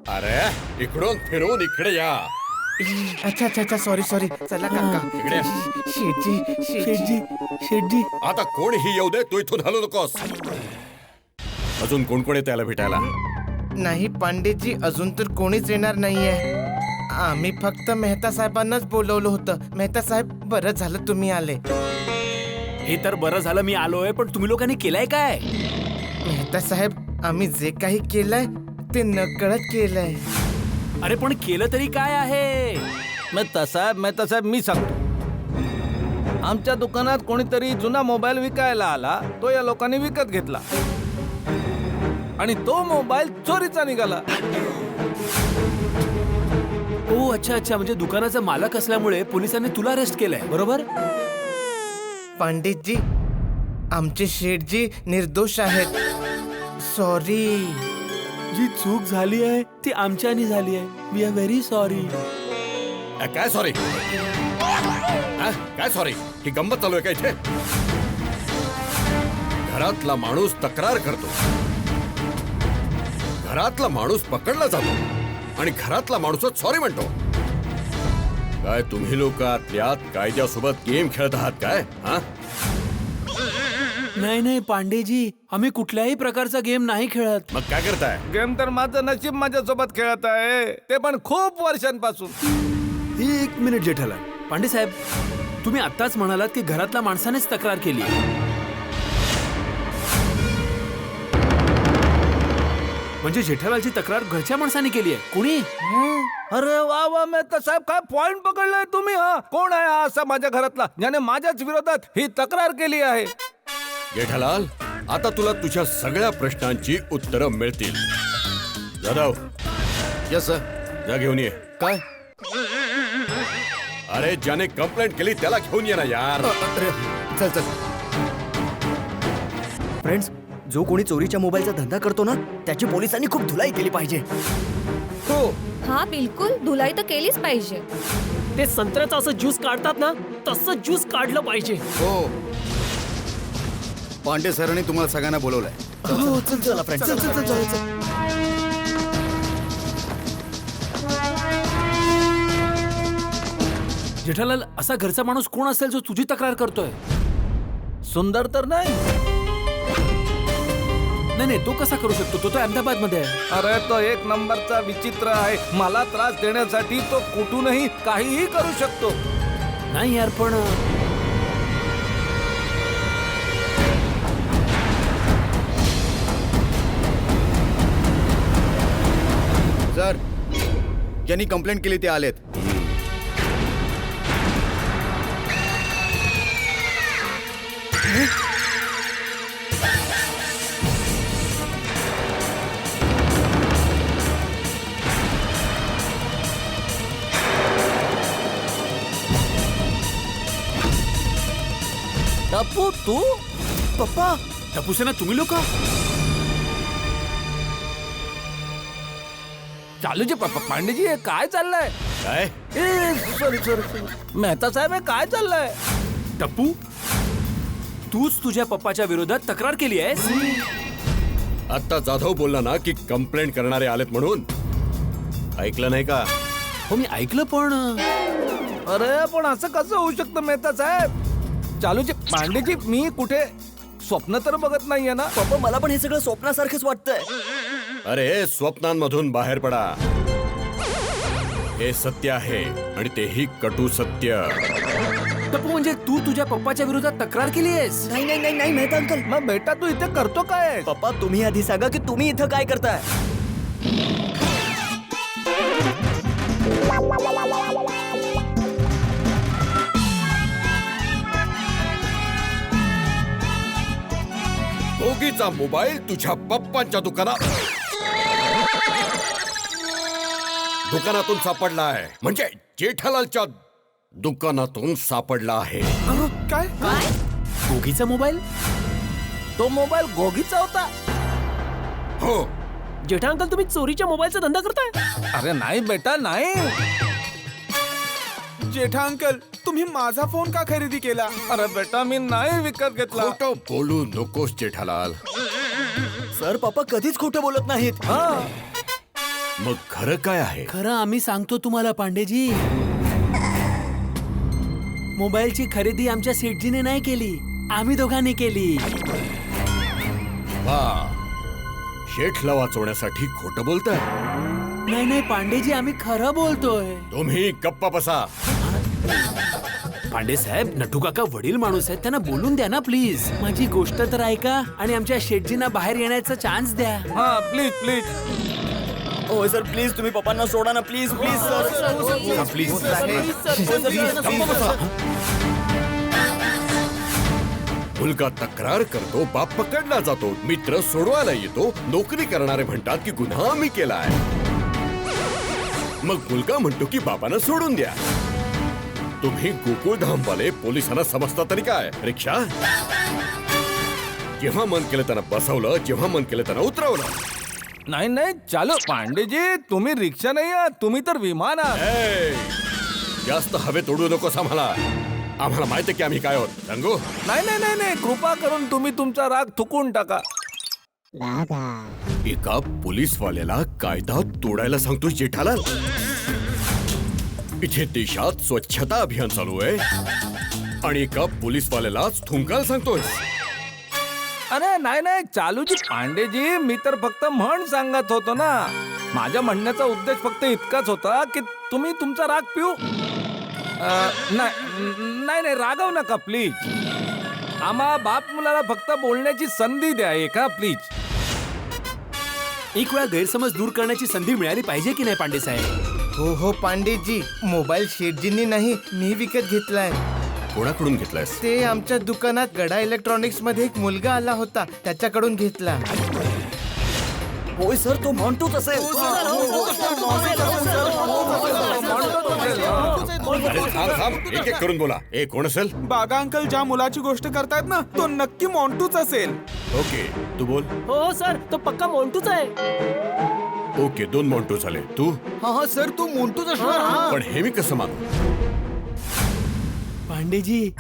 [SPEAKER 7] अरे इकडून फिरून इकडे या.
[SPEAKER 3] अच्छा अच्छा अच्छा, सॉरी सॉरी. चला काका.
[SPEAKER 7] इकडे.
[SPEAKER 3] शेठजी शेठजी शेठजी.
[SPEAKER 7] आता कोणीही येऊ दे, तू इथून हलू नकोस. अजून कोण कोण येतं याला भेटायला?
[SPEAKER 3] नाही पांडेजी, अजून तर कोणीच येणार नाहीये. आम्ही फक्त मेहता साहेबांनाच बोलवलं होतं. मेहता साहेब, बरं झालं तुम्ही आले.
[SPEAKER 5] हे तर बरं झालं मी आलोय, पण तुम्ही लोकांनी केलंय काय?
[SPEAKER 3] मेहता साहेब, आम्ही जे काही केलंय ते नकळत केलंय.
[SPEAKER 5] अरे पण केलं तरी काय आहे?
[SPEAKER 6] मेहता साहेब, मी सांगतो. आमच्या दुकानात कोणीतरी जुना मोबाईल विकायला आला, तो या लोकांनी विकत घेतला आणि तो मोबाईल चोरीचा निघाला.
[SPEAKER 5] ओ अच्छा अच्छा, म्हणजे दुकानाचा मालक असल्यामुळे पोलिसांनी तुला अरेस्ट केलंय, बरोबर?
[SPEAKER 3] पंडितजी, आमचे शेठजी निर्दोष आहेत. सॉरी.
[SPEAKER 5] जी चूक झाली आहे ती आमच्यानी झाली आहे. We are very sorry.
[SPEAKER 7] काय सॉरी? काय सॉरी? ही गंमत चालू आहे का इथे? घरातला माणूस तक्रार करतो, घरातला माणूस पकडला जातो आणि घरातला माणूसच सॉरी म्हणतो. काय तुम्ही लोक त्यात कायद्यासोबत गेम खेळत आहात काय? हा?
[SPEAKER 5] नाही नाही पांडेजी, आम्ही कुठल्याही प्रकारचा गेम नाही खेळत.
[SPEAKER 7] मग काय करताय?
[SPEAKER 6] गेम तर माझं नशीब माझ्यासोबत खेळत आहे, ते पण खूप वर्षांपासून.
[SPEAKER 5] एक मिनिट जेठालाल. पांडे साहेब, तुम्ही आत्ताच म्हणालात की घरातल्या माणसानेच तक्रार केली. म्हणजे जेठालालची तक्रार घरच्या माणसाने केली आहे? कोणी?
[SPEAKER 6] अरे वा वा, मेहता साहेब, काय पॉइंट पकडलाय तुम्ही. हा, कोण आहे हा असा माझ्या घरातला ज्याने माझ्याच विरोधात ही तक्रार केली आहे?
[SPEAKER 7] जेठालाल, आता तुला तुझ्या सगळ्या प्रश्नांची उत्तरं मिळतील. Jadhav,
[SPEAKER 10] yes sir.
[SPEAKER 7] जा घेऊन ये.
[SPEAKER 10] काय?
[SPEAKER 7] अरे ज्याने कंप्लेंट केली त्याला घेऊन ये ना यार.
[SPEAKER 8] चल चल. फ्रेंड्स, जो कोणी चोरीच्या मोबाईलचा धंदा करतो ना त्याची पोलिसांनी खूप धुलाई केली पाहिजे.
[SPEAKER 6] हो,
[SPEAKER 4] हा बिलकुल, धुलाई तर केलीच पाहिजे.
[SPEAKER 1] ते संत्र्याचं असं ज्यूस काढतात ना, तसं ज्यूस काढलं पाहिजे.
[SPEAKER 10] हो, पांडे सरांनी तुम्हाला सगळ्यांना बोलवलंय.
[SPEAKER 8] हो, चल चला फ्रेंड्स. चल चल चल चल.
[SPEAKER 5] जेठालाल, असा घरचा माणूस कोण असेल जो तुझी तक्रार करतोय?
[SPEAKER 6] सुंदर तर नाही.
[SPEAKER 5] नाही नाही, तो कसा करू शकतो? तो अहमदाबाद मध्ये आहे.
[SPEAKER 6] अरे तो एक नंबरचा विचित्र आहे. मला त्रास देण्यासाठी तो कुठूनही काहीही करू शकतो.
[SPEAKER 5] नाही यार, पण
[SPEAKER 10] सर, ज्यांनी कंप्लेंट केली ते आलेत.
[SPEAKER 6] टप्पू, तू?
[SPEAKER 8] पप्पा,
[SPEAKER 5] टपूसेना तुम्ही लोक
[SPEAKER 6] चालूजी पांडेजी हे काय चाललंय?
[SPEAKER 5] काय
[SPEAKER 6] सॉरी मेहता साहेब हे काय चाललंय?
[SPEAKER 5] टप्पू तूच तुझ्या पप्पाच्या विरोधात तक्रार केली आहेस.
[SPEAKER 7] आता जाधव बोलला ना की कंप्लेंट करणारे आलेत म्हणून. ऐकलं नाही का?
[SPEAKER 5] हो मी ऐकलं पण
[SPEAKER 6] अरे पण असं कसं होऊ शकतं मेहता साहेब? चालूजी पांडेजी मी कुठे स्वप्न तर बघत नाहीये ना?
[SPEAKER 8] पप्पा मला पण हे सगळं स्वप्नासारखंच वाटतंय.
[SPEAKER 7] अरे स्वप्नांमधून बाहेर पडा. हे सत्य आहे आणि तेही कटू सत्य.
[SPEAKER 5] टप्पू म्हणजे तू तुझ्या पप्पाच्या विरोधात तक्रार केली आहेस.
[SPEAKER 8] नाही नाही नाही नाही मेहता अंकल.
[SPEAKER 6] मग बेटा तू इथे करतो काय?
[SPEAKER 8] पप्पा तुम्ही आधी सांगा की तुम्ही इथं काय करताय.
[SPEAKER 7] दोघीचा मोबाईल तुझ्या पप्पांच्या दुकानातून सापडला आहे. म्हणजे जेठालालच्या दुकानातून सापडला आहे.
[SPEAKER 6] काय?
[SPEAKER 5] दोघीचा मोबाईल?
[SPEAKER 6] तो मोबाईल गोगीचा होता?
[SPEAKER 7] हो.
[SPEAKER 1] जेठा अंकल तुम्ही चोरीच्या मोबाईलचा धंदा करताय?
[SPEAKER 6] अरे नाही बेटा नाही.
[SPEAKER 9] जेठा अंकल तुम्ही माझा फोन का खरेदी केला?
[SPEAKER 6] अरे बेटा मी नाही विकत घेतला.
[SPEAKER 7] खोटं बोलू नकोस जेठालाल.
[SPEAKER 8] सर पप्पा कधीच खोटं बोलत नाहीत.
[SPEAKER 7] मग खरं काय आहे?
[SPEAKER 5] खरं आम्ही सांगतो तुम्हाला पांडेजी. मोबाईलची खरेदी आमच्या सेठजीने नाही केली, आम्ही दोघांनी केली.
[SPEAKER 7] वा, शेठला वाचवण्यासाठी खोटं बोलताय?
[SPEAKER 5] नाही नाही पांडेजी आम्ही खरं बोलतोय.
[SPEAKER 7] तुम्ही गप्पा बसा.
[SPEAKER 5] पांडे साहेब नटू काका वडील माणूस आहेत, त्यांना बोलून द्या ना प्लीज. माझी गोष्ट तर ऐका आणि आमच्या शेठजींना बाहेर येण्याचा चान्स द्या.
[SPEAKER 6] हा प्लीज प्लीज.
[SPEAKER 8] हो सर प्लीज तुम्ही पप्पांना सोडा ना प्लीज प्लीज सर.
[SPEAKER 5] प्लीज
[SPEAKER 7] मुलगा तक्रार करतो, बाप पकडला जातो, मित्र सोडवायला येतो, नोकरी करणारे म्हणतात की गुन्हा आम्ही केलाय. मग मुलगा म्हणतो की बाबांना सोडून द्या. तुम्ही गोकुळधामवाले पोलिसांना समजता तरी काय? रिक्षा जेव्हा मन केलं त्यांना बसवलं, जेव्हा मन केलं त्यांना उतरवलं.
[SPEAKER 6] नाही नाही चालू पांडेजी तुम्ही रिक्षा नाही आहात, तुम्ही तर विमान आहात.
[SPEAKER 7] ए, जास्त हवेत उडू नकोस आम्हाला. आम्हाला माहिती आहे की आम्ही काय आहोत. सांगू?
[SPEAKER 6] नाही नाही नाही नाही कृपा करून तुम्ही तुमचा राग थुकून टाका.
[SPEAKER 7] एका पोलीसवाल्याला कायदा तोडायला सांगतो जेठालाल. इथे देशात स्वच्छता अभियान चालू आहे आणि एका पोलीसवाल्यालाच थुंकायला सांगतोय.
[SPEAKER 6] अरे नाही नाही चालूजी पांडेजी मी तर फक्त म्हण सांगत होतो ना. माझ्या म्हणण्याचा उद्देश फक्त इतकाच होता की तुम्ही तुमचा राग पिऊ नाही रागव नका प्लीज. आम्हा बाप मुलाला फक्त बोलण्याची संधी द्या एक. प्लीज.
[SPEAKER 5] एक वेळा गैरसमज दूर करण्याची संधी मिळाली पाहिजे की नाही पांडे साहेब?
[SPEAKER 3] हो हो पांडेजी, मोबाईल शेठजींनी नाही मी विकत घेतलाय.
[SPEAKER 7] कोणाकडून घेतलायस?
[SPEAKER 3] ते आमच्या दुकानात गडा इलेक्ट्रॉनिक्स मध्ये एक मुलगा आला होता, त्याच्याकडून घेतला.
[SPEAKER 8] होय सर तो म्हणतोच असेल.
[SPEAKER 7] अरे थांब, एक एक करून बोला. ए कोण असेल?
[SPEAKER 9] बागा अंकल ज्या मुलाची गोष्ट करतायत ना तो नक्की मॉन्टूच असेल.
[SPEAKER 7] ओके तू बोल.
[SPEAKER 1] हो सर तो पक्का मोंटूच आहे.
[SPEAKER 7] ओके 2 मॉन्टू झाले. तू?
[SPEAKER 8] हा सर तू मोंटूच असणार.
[SPEAKER 7] पण हे मी कसं मानू?
[SPEAKER 5] पांडेजी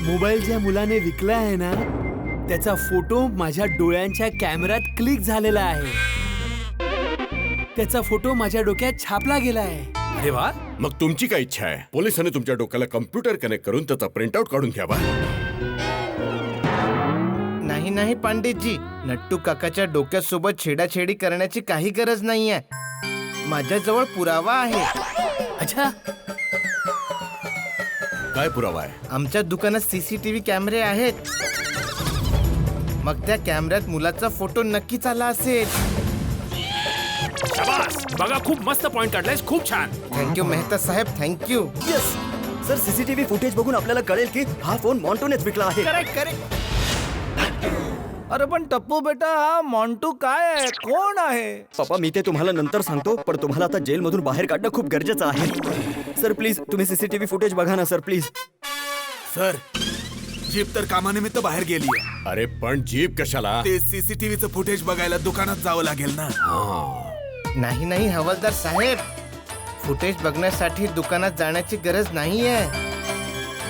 [SPEAKER 5] मोबाईल ज्या मुलाने विकला आहे ना त्याचा फोटो माझ्या डोळ्यांच्या कॅमेऱ्यात क्लिक झालेला आहे. त्याचा फोटो माझ्या डोक्यात छापला गेला आहे.
[SPEAKER 7] अरे वा. मग तुमची काय इच्छा आहे? पोलिसांनी तुमच्या डोक्याला कम्प्युटर कनेक्ट करून त्याचा प्रिंटआउट काढून घ्यावा.
[SPEAKER 3] नाही नाही पांडेजी, नट्टू काकाच्या डोक्यासोबत छेडाछेडी करण्याची काही गरज नाहीये. माझ्याजवळ पुरावा आहे.
[SPEAKER 5] अच्छा
[SPEAKER 7] काय पुरावा आहे?
[SPEAKER 3] आमच्या दुकानात सीसीटीव्ही कॅमेरे आहेत. मग त्या कॅमेऱ्यात मुलाचा फोटो नक्कीच आला असेल.
[SPEAKER 5] शाबास, बघा खूप मस्त पॉइंट काढलायस, खूप छान.
[SPEAKER 3] थँक्यू मेहता साहेब, thank you.
[SPEAKER 8] Yes sir CCTV footage बघून आपल्याला कळेल की हा फोन मॉन्टूनेच विकला आहे.
[SPEAKER 1] Correct correct.
[SPEAKER 6] अरे पण टप्पू बेटा हा मॉन्टू काय आहे? कोण आहे?
[SPEAKER 8] पप्पा मी ते तुम्हाला नंतर सांगतो, पण तुम्हाला आता जेलमधून बाहेर काढणं खूप गरजेचं आहे. सर प्लीज तुम्ही सीसीटीव्ही फुटेज बघा ना सर प्लीज.
[SPEAKER 5] सर
[SPEAKER 11] जीप तर कामानिमित्त बाहेर गेली.
[SPEAKER 7] अरे पण जीप कशाला?
[SPEAKER 11] ते सीसीटीव्हीचं फुटेज बघायला दुकानात जावं लागेल ना.
[SPEAKER 3] नाही नाही हवालदार साहेब, फुटेज बघण्यासाठी दुकानात जाण्याची गरज नाहीये.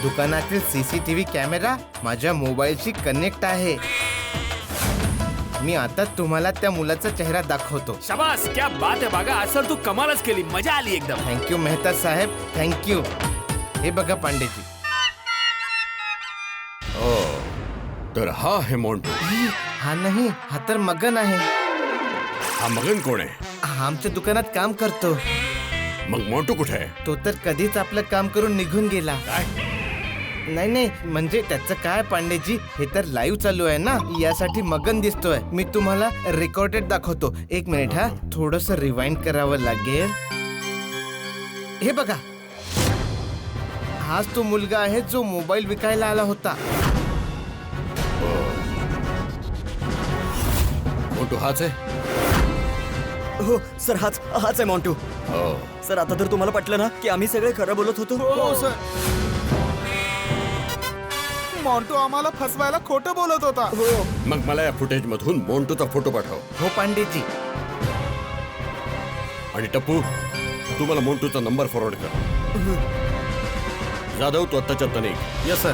[SPEAKER 3] दुकानातील सीसीटीव्ही कॅमेरा माझ्या मोबाईलशी कनेक्ट आहे. मी आता तुम्हाला त्या मुलाचा चेहरा दाखवतो.
[SPEAKER 5] शाबास, क्या बात है बागा, आज तर तू कमालच केली, मजा आली एकदम.
[SPEAKER 3] थँक्यू मेहता साहेब, थँक्यू. हे बघा पांडेजी.
[SPEAKER 7] तर हा आहे मोंटू.
[SPEAKER 3] हा नाही, हा तर मगन आहे.
[SPEAKER 7] हा मगन कोण आहे?
[SPEAKER 3] हा आमच्या दुकानात काम करतो.
[SPEAKER 7] मग मोंटू कुठे आहे?
[SPEAKER 3] तो तर कधीच आपलं काम करून निघून गेला. नाही नाही, म्हणजे त्याचं काय पांडेजी, हे तर लाईव्ह चालू आहे ना, यासाठी मगन दिसतोय. मी तुम्हाला रेकॉर्डेड दाखवतो. एक मिनिट हा, थोडस रिवाइंड करावं लागेल. हे बघा, हाच तो मुलगा आहे जो मोबाईल विकायला आला होता.
[SPEAKER 7] मोंटू हाच आहे?
[SPEAKER 8] हो सर, हाच आहे मॉन्टू. सर, आता तर तुम्हाला पटलं ना की आम्ही सगळे खरं बोलत होतो?
[SPEAKER 9] हो सर, मॉन्टू आम्हाला फसवायला खोटं बोलत होता.
[SPEAKER 7] मग मला या फुटेज मधून मोंटूचा फोटो पाठव.
[SPEAKER 3] हो पांडेजी.
[SPEAKER 7] आणि टप्पू, तू मला मोंटूचा नंबर फॉरवर्ड कर. जाधव, तू आत्ताच्या आत्ता निघ.
[SPEAKER 3] Yes sir.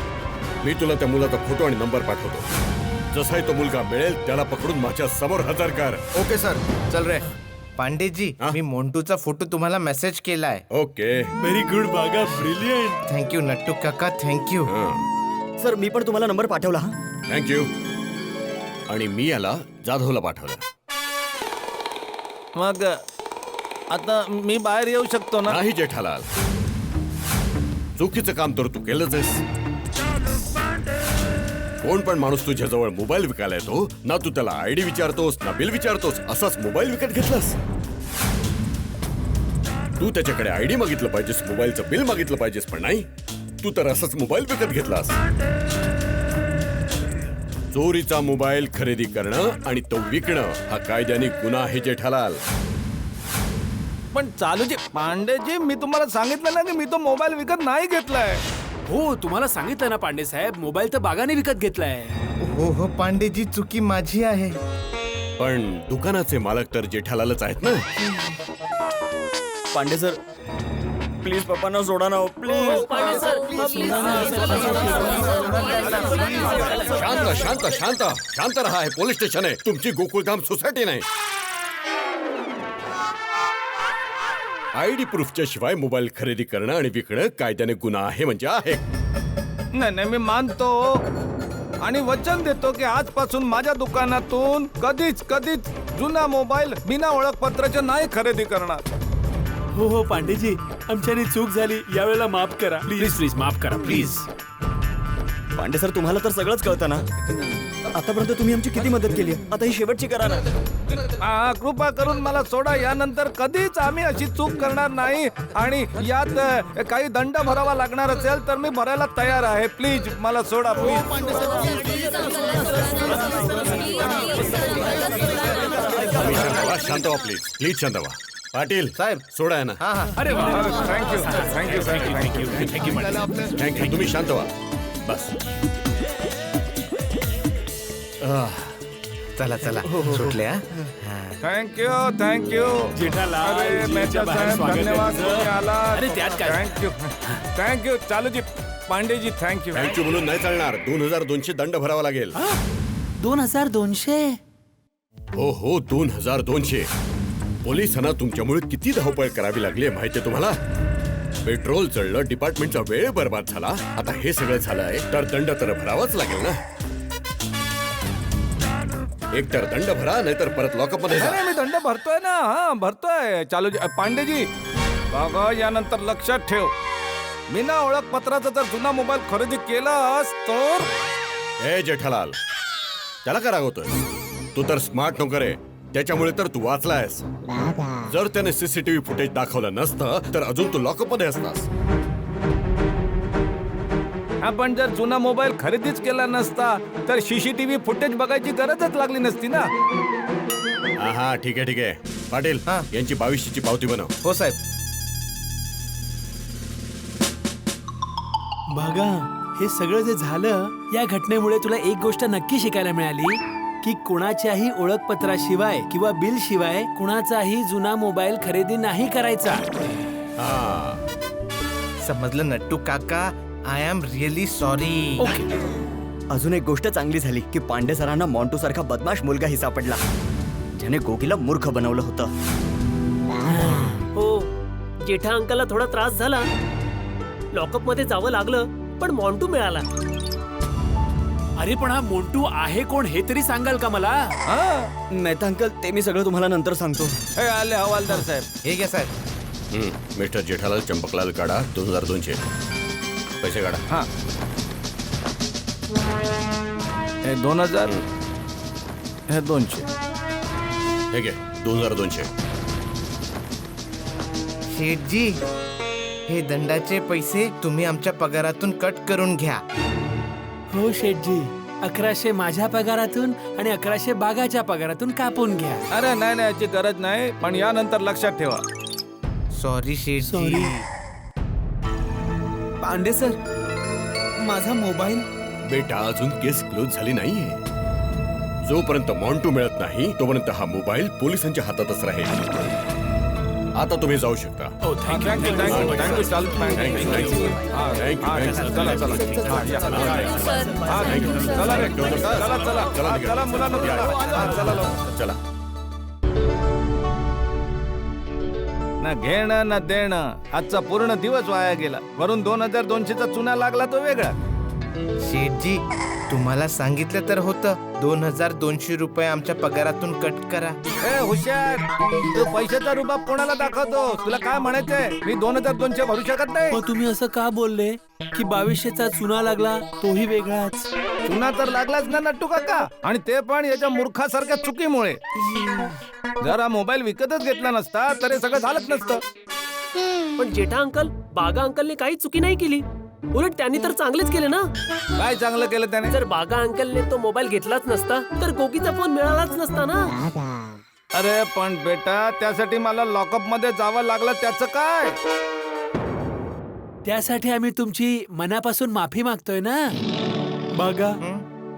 [SPEAKER 7] मी तुला त्या मुलाचा फोटो आणि नंबर पाठवतो. जसाही तो मुलगा मिळेल त्याला पकडून माझ्या समोर हजर कर.
[SPEAKER 10] ओके सर, चल रे.
[SPEAKER 3] पांडेजी,
[SPEAKER 7] हा?
[SPEAKER 3] मी मोंटूचा फोटो तुम्हाला मेसेज केलाय.
[SPEAKER 7] ओके.
[SPEAKER 2] व्हेरी गुड बागा, ब्रिलियंट.
[SPEAKER 3] थँक्यू नट्टू काका, थँक्यू.
[SPEAKER 8] सर, मी पण तुम्हाला नंबर पाठवला.
[SPEAKER 7] थँक्यू. आणि मी याला जाधवला पाठवलं.
[SPEAKER 6] मग आता मी बाहेर येऊ शकतो ना?
[SPEAKER 7] नाही जेठालाल, चुकीचं काम तर तू केलंच आहेस. कोण पण माणूस तुझ्या जवळ मोबाईल विकायला येतो ना, तू त्याला आयडी विचारतोस ना बिल विचारतोस, असाच मोबाईल विकत घेतलास. तू त्याच्याकडे आयडी मागितलं पाहिजेस, मोबाईलचं बिल मागितलं पाहिजेस, पण नाही, तू तर असाच मोबाईल विकत घेतलास. चोरीचा मोबाईल खरेदी करणं आणि तो विकणं हा कायद्याने गुन्हा आहे जेठालाल.
[SPEAKER 6] पण चालूजी, पांडेजी, मी तुम्हाला सांगितलं ना की मी तो मोबाईल विकत नाही घेतलाय.
[SPEAKER 5] हो, तुम्हाला सांगितलं ना पांडे साहेब, मोबाईल तर बागाने विकत घेतलाय.
[SPEAKER 3] हो हो पांडेजी, चुकी माझी आहे.
[SPEAKER 7] पण दुकानाचे मालक तर जेठालालच आहेत ना.
[SPEAKER 8] पांडे सर, प्लीज पप्पांना सोडा ना, प्लीज.
[SPEAKER 7] शांत शांत शांत शांत रहा. हे पोलीस स्टेशन आहे, तुमची गोकुळधाम सोसायटी नाही. आयडी प्रूफच्या शिवाय मोबाईल खरेदी करणं आणि विकणं कायद्याने गुन्हा आहे म्हणजे आहे.
[SPEAKER 6] नाही, मी मानतो आणि वचन देतो की आजपासून माझ्या दुकानातून कधीच जुना मोबाईल बिना ओळखपत्राचे नाही खरेदी करणार.
[SPEAKER 2] हो हो पांडेजी, आमच्याने चूक झाली, यावेळेला माफ करा प्लीज.
[SPEAKER 5] प्लीज माफ करा प्लीज.
[SPEAKER 8] पांडे सर, तुम्हाला तर सगळंच कळतं ना. आतापर्यंत तुम्ही आमची किती मदत केली, आता ही शेवटची करा ना.
[SPEAKER 6] कृपा करून मला सोडा. यानंतर कधीच आम्ही अशी चूक करणार नाही आणि यात काही दंड भरावा लागणार असेल तर मी भरायला तयार आहे. प्लीज मला सोडा, प्लीज.
[SPEAKER 7] शांत व्हा प्लीज, प्लीज शांत व्हा. पाटील
[SPEAKER 3] साहेब.
[SPEAKER 7] सोडा आहे ना.
[SPEAKER 3] हा हा.
[SPEAKER 5] अरे वा,
[SPEAKER 7] थँक्यू. तुम्ही शांत व्हा बस.
[SPEAKER 3] चला चला, सुटले हा.
[SPEAKER 6] थँक्यू.
[SPEAKER 2] जेठालाल,
[SPEAKER 6] अरे मेहता साहेब, धन्यवाद, तुम्ही आलात.
[SPEAKER 5] अरे त्यात काय.
[SPEAKER 6] थँक्यू चालूजी. पांडेजी, थँक्यू.
[SPEAKER 7] थँक्यू म्हणून नाही चालणार. 2200 दंड भरावा लागेल.
[SPEAKER 5] 2200?
[SPEAKER 7] हो 2200. पोलिसांना तुमच्यामुळे किती धावपळ करावी लागली माहितीये तुम्हाला. पेट्रोल चढलं, डिपार्टमेंटचा वेळ बर्बाद झाला. आता हे सगळं झालंय तर दंड तर भरावाच लागेल ना. एक तर दंड भरा, नाहीतर परत लॉकअप मध्ये जा.
[SPEAKER 6] नाही, मी दंड भरतोय ना. हा, भरतोय. चालूजी. पांडेजी, बघा, यानंतर लक्षात ठेव, बिना ओळखपत्राचा जर जुना मोबाईल खरेदी केलास तर.
[SPEAKER 7] ए जेठालाल, त्याला का रागवतोय? तू तर स्मार्ट नोकर आहे, त्याच्यामुळे तर तू वाचलायस. जर त्याने सीसीटीव्ही फुटेज दाखवलं नसतं तर अजून तू लॉकअप मध्ये असतास.
[SPEAKER 6] आपण जर जुना मोबाईल खरेदीच केला नसता तर सीसीटीव्ही फुटेज बघायची गरजच लागली नसती ना.
[SPEAKER 7] हा ठीक आहे. पाटील,
[SPEAKER 3] हा.
[SPEAKER 7] यांची 2200ची पावती बनव.
[SPEAKER 3] हो साहेब.
[SPEAKER 2] बागा,
[SPEAKER 5] हे सगळं जे झालं या घटनेमुळे तुला एक गोष्ट नक्की शिकायला मिळाली की कुणाच्याही ओळखपत्राशिवाय किंवा बिल शिवाय कुणाचाही जुना मोबाईल खरेदी नाही करायचा.
[SPEAKER 3] समजलं नट्टू काका. I am really sorry.
[SPEAKER 8] अजून एक गोष्ट चांगली झाली की पांडे सरांना मॉन्टू सारखा बदमाश मुलगा ही सापडला ज्याने गोगीला मूर्ख बनवलं होतं.
[SPEAKER 1] हो, जेठा अंकलला थोडा त्रास झाला, लॉकअप मध्ये जावं लागलं, पण मॉन्टू मिळाला.
[SPEAKER 5] अरे पण हा मोंटू आहे कोण हे तरी सांगाल का मला?
[SPEAKER 8] मेहता अंकल, ते मी सगळं तुम्हाला नंतर सांगतो.
[SPEAKER 6] हे आले हवालदार साहेब.
[SPEAKER 3] हे घ्या साहेब.
[SPEAKER 7] मिस्टर जेठालाल चंपकलाल काढा 2200 पैसे काढा.
[SPEAKER 6] हा, हे 2000, हे 200.
[SPEAKER 7] हे घे 2200.
[SPEAKER 3] शेठजी, हे दंडाचे पैसे तुम्ही आमच्या पगारातून कट करून घ्या.
[SPEAKER 5] हो शेठजी, 1100 माझ्या पगारातून आणि 1100 बागाच्या पगारातून कापून घ्या.
[SPEAKER 6] अरे नाही नाही, याची गरज नाही, पण यानंतर लक्षात ठेवा.
[SPEAKER 3] सॉरी शेठजी.
[SPEAKER 11] पांडे सर, माझा मोबाईल.
[SPEAKER 7] बेटा, अजून केस क्लोज झाली नाहीये. जोपर्यंत मॉन्टू मिळत नाही तोपर्यंत हा मोबाईल पोलिसांच्या हातातच राहील. आता तुम्ही जाऊ शकता.
[SPEAKER 6] Thank you thank you thank you. चालू चला चला. चला रे, चला चला चला चला मुलांनो, चला
[SPEAKER 7] चला.
[SPEAKER 6] ना घेणं ना देणं, आजचा पूर्ण दिवस वाया गेला. वरून 2200चा चुना लागला तो वेगळा.
[SPEAKER 3] शेठजी, तुम्हाला सांगितलं तर होतं 2200 रुपये आमच्या पगारातून कट करा.
[SPEAKER 6] ए हुशार, तू पैशाचा रुबाब कोणाला दाखवतो? तुला काय म्हणायचंय? मी 2200 भरू शकत नाही.
[SPEAKER 5] मग तुम्ही असं का बोलले की 2200चा चुना लागला तोही वेगळाच?
[SPEAKER 6] चुना तर लागलाच ना नट्टू काका, आणि ते पण याच्या मूर्खासारख्या चुकीमुळे. जरा मोबाईल विकतच घेतला नसता तर हे सगळं झालंच नसतं.
[SPEAKER 1] पण जेठा अंकल, बागा अंकलने काही चुकी नाही केली. उलट त्यांनी तर चांगलेच केले ना.
[SPEAKER 6] काय चांगलं केलं त्याने?
[SPEAKER 1] जर बागा अंकलने तो मोबाईल घेतलाच नसता तर गोगीचा फोन मिळालाच नसता ना.
[SPEAKER 6] अरे पण बेटा, त्यासाठी मला लॉकअप मध्ये जावं लागलं, त्याचं काय?
[SPEAKER 5] त्यासाठी आम्ही तुमची मनापासून माफी मागतोय ना. बघा,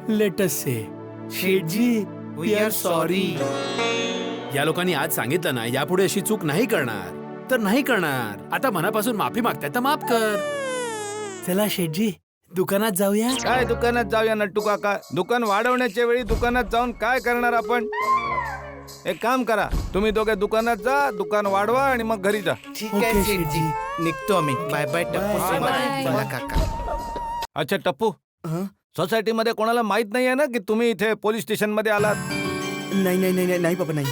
[SPEAKER 5] लेट अस से शेठजी, वी आर सॉरी. या लोकांनी आज सांगितलं ना, यापुढे अशी चूक नाही करणार तर नाही करणार. आता मनापासून माफी मागताय तर माफ कर. चला शेठजी, दुकानात जाऊया.
[SPEAKER 6] काय दुकानात जाऊया नट्टू काका? दुकान वाढवण्याच्या वेळी दुकानात जाऊन काय करणार आपण? एक काम करा, तुम्ही दोघे दुकानात जा, दुकान वाढवा आणि मग घरी जा.
[SPEAKER 3] ठीक आहे शेठजी, निघतो आम्ही. बाय बाय टप्पू. चला काका.
[SPEAKER 6] अच्छा टप्पू, सोसायटी मध्ये कोणाला माहित नाहीये ना की तुम्ही इथे पोलीस स्टेशन मध्ये आलात?
[SPEAKER 8] नाही नाही नाही नाही बाबा, नाही.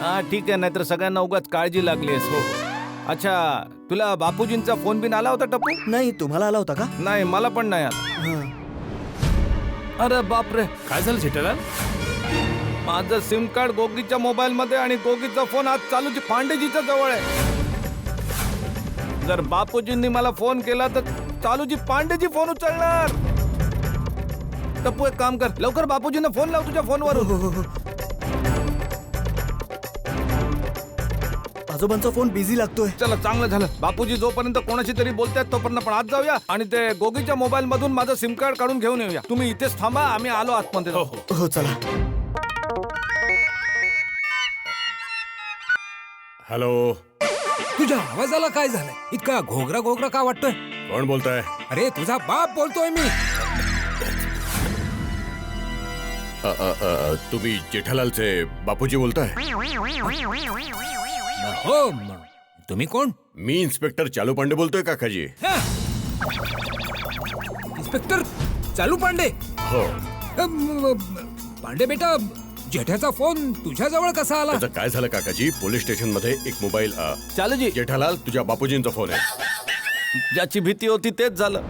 [SPEAKER 6] हा ठीक आहे, नाहीतर सगळ्यांना उगाच काळजी लागली असते. अच्छा, तुला बापूजींचा फोन बिन आला होता टप्पू?
[SPEAKER 8] नाही, तुम्हाला आला होता का?
[SPEAKER 6] नाही, मला पण नाही आला. अरे बापरे,
[SPEAKER 5] काय झालं जेठालाल?
[SPEAKER 6] माझं सिम कार्ड गोगीच्या मोबाईल मध्ये आणि गोगीचा फोन आज चालूची पांडेजीच्या जवळ आहे. जर बापूजींनी मला फोन केला तर चालूची पांडेजी फोन उचलणार. टप्पू, एक काम कर, लवकर बापूजींना फोन लाव तुझ्या फोनवर.
[SPEAKER 8] आजोबांचा फोन बिझी लागतोय.
[SPEAKER 6] चला, चांगलं झालं. बापूजी जोपर्यंत कोणाशी तरी बोलतायत तोपर्यंत आपण आत जाऊया आणि ते गोगीच्या मोबाईल मधून माझं सिम कार्ड काढून घेऊन येऊया. तुम्ही इथेच थांबा, आम्ही आलो आतमध्ये.
[SPEAKER 8] हो चला.
[SPEAKER 7] हॅलो,
[SPEAKER 12] तुझ्या आवाजाला काय झालंय? इतका घोगरा घोगरा का वाटतोय?
[SPEAKER 7] कोण बोलताय?
[SPEAKER 12] अरे तुझा बाप बोलतोय मी.
[SPEAKER 7] तुम्ही जेठालालचे बापूजी बोलताय?
[SPEAKER 12] हो, तुम्ही कोण?
[SPEAKER 7] मी इन्स्पेक्टर चालू पांडे बोलतोय काकाजी.
[SPEAKER 12] इन्स्पेक्टर चालू पांडे?
[SPEAKER 7] हो.
[SPEAKER 12] पांडे बेटा, जेठाचा फोन तुझ्या जवळ कसा आला?
[SPEAKER 7] त्याचं काय झालं काकाजी, पोलीस स्टेशन मध्ये एक मोबाईल.
[SPEAKER 6] चालूजी,
[SPEAKER 7] जेठालाल, तुझ्या बापूजींचा फोन आहे.
[SPEAKER 6] ज्याची भीती होती तेच झालं.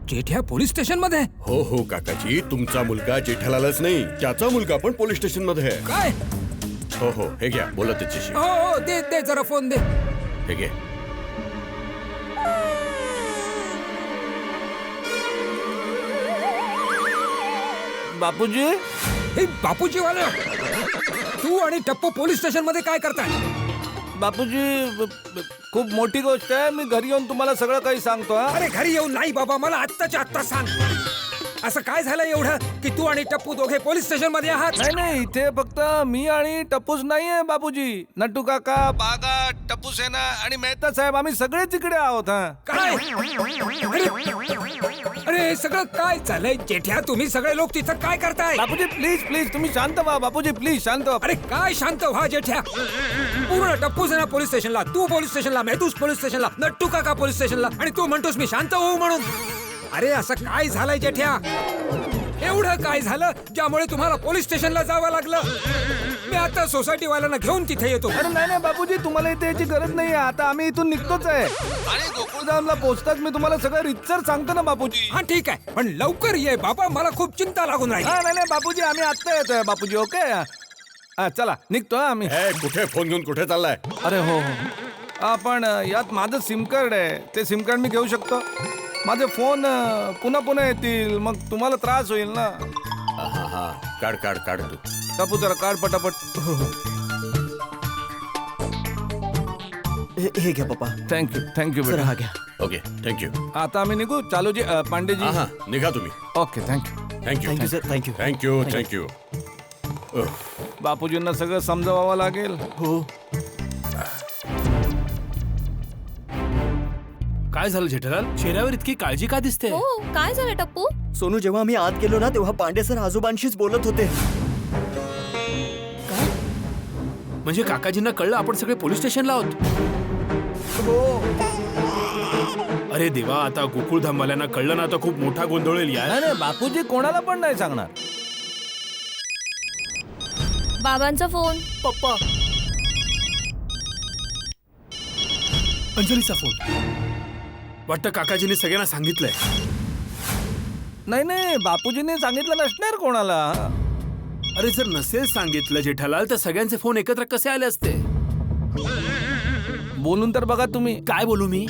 [SPEAKER 12] जेठ्या पोलीस स्टेशन मध्ये?
[SPEAKER 7] हो हो काकाजी, तुमचा मुलगा जेठालालच नाही, त्याचा मुलगा पण पोलीस स्टेशन मध्ये आहे.
[SPEAKER 12] काय?
[SPEAKER 7] हो हो, हे घ्या, बोला त्याच्याशी.
[SPEAKER 12] हो हो, दे दे जरा फोन दे.
[SPEAKER 7] हे घे.
[SPEAKER 6] बापूजी?
[SPEAKER 12] हे बापूजी वाले, तू आणि टप्पू पोलीस स्टेशन मध्ये काय करताय?
[SPEAKER 6] बापूजी, खूप मोठी गोष्ट आहे. मी घरी येऊन तुम्हाला सगळं काही सांगतो. हा?
[SPEAKER 12] अरे घरी येऊन नाही बाबा, मला आत्ताच्या आत्ता सांग. असं काय झालं एवढं की तू आणि टप्पू दोघे पोलीस स्टेशन मध्ये आहात?
[SPEAKER 6] नाही, इथे फक्त मी आणि टप्पूच नाहीये बापूजी. नट्टू काका, बागा, टप्पू सेना आणि मेहता साहेब आम्ही सगळेच इकडे आहोत. हा
[SPEAKER 12] काय? अरे हे सगळं काय चाललंय जेठ्या? तुम्ही सगळे लोक तिथं काय करताय?
[SPEAKER 6] बापूजी प्लीज प्लीज तुम्ही शांत व्हा. बापूजी प्लीज शांत व्हा.
[SPEAKER 12] अरे काय शांत व्हा जेठ्या? पूर्ण टप्पू सेना पोलीस स्टेशनला, तू पोलीस स्टेशनला, मेहतूस पोलीस स्टेशनला, नट्टू काका पोलीस स्टेशनला, आणि तू म्हणतोस मी शांत होऊ म्हणून. अरे असं काय झालंय जेठ्या? एवढं काय झालं ज्यामुळे तुम्हाला पोलीस स्टेशनला जावं लागलं? मी आता सोसायटी वाल्यांना घेऊन तिथे येतो.
[SPEAKER 6] अरे नाही बापूजी, तुम्हाला इथे याची गरज नाही. आता आम्ही इथून निघतोच आहे आणि गोकुळधामला पोहोचताच मी तुम्हाला सगळं रितसर सांगतो ना बापूजी.
[SPEAKER 12] हा ठीक आहे, पण लवकर ये बाबा, मला खूप चिंता लागून राहिली.
[SPEAKER 6] नाही बापूजी, आम्ही आत्ता येतोय बापूजी. ओके चला निघतोय आम्ही.
[SPEAKER 7] कुठे फोन घेऊन कुठे चाललाय?
[SPEAKER 6] अरे हो पण यात माझं सिम कार्ड आहे. ते सिम कार्ड मी घेऊ शकतो? माझे फोन पुन्हा येतील, मग तुम्हाला त्रास होईल ना.
[SPEAKER 7] हा काढ तू.
[SPEAKER 6] टापू जरा काढ पटापट.
[SPEAKER 8] हे घ्या पप्पा.
[SPEAKER 6] थँक्यू
[SPEAKER 8] सर हा घ्या.
[SPEAKER 7] Okay thank you.
[SPEAKER 6] आता आम्ही निघू. चालूजी पांडेजी.
[SPEAKER 7] हा निघा तुम्ही.
[SPEAKER 6] Okay thank you
[SPEAKER 8] thank you sir.
[SPEAKER 7] Thank you.
[SPEAKER 6] बापूजींना सगळं समजावावं लागेल.
[SPEAKER 8] हो.
[SPEAKER 5] काय झालं जेठालाल? चेहऱ्यावर इतकी काळजी का दिसते?
[SPEAKER 4] हो काय झालं टप्पू?
[SPEAKER 8] सोनू, जेव्हा आम्ही आत गेलो ना तेव्हा पांडे सर आजोबांशीच बोलत होते.
[SPEAKER 5] म्हणजे काकाजींना कळलं आपण सगळे पोलीस स्टेशनला आहोत? अरे देवा, आता गोकुळधामवाल्यांना कळलं ना तर खूप मोठा गोंधळ होईल यार.
[SPEAKER 6] नाही बापूजी कोणाला पण नाही सांगणार.
[SPEAKER 4] बाबांचा फोन.
[SPEAKER 1] पप्पा,
[SPEAKER 5] अंजलीचा फोन. वाटतं काकाजीने सगळ्यांना सांगितलंय.
[SPEAKER 6] नाही बापूजीने सांगितलं नसणार कोणाला.
[SPEAKER 5] अरे जर नसेल सांगितलं जेठालाल तर सगळ्यांचे फोन एकत्र कसे आले असते?
[SPEAKER 6] बोलून तर बघा तुम्ही.
[SPEAKER 5] काय बोलू मी?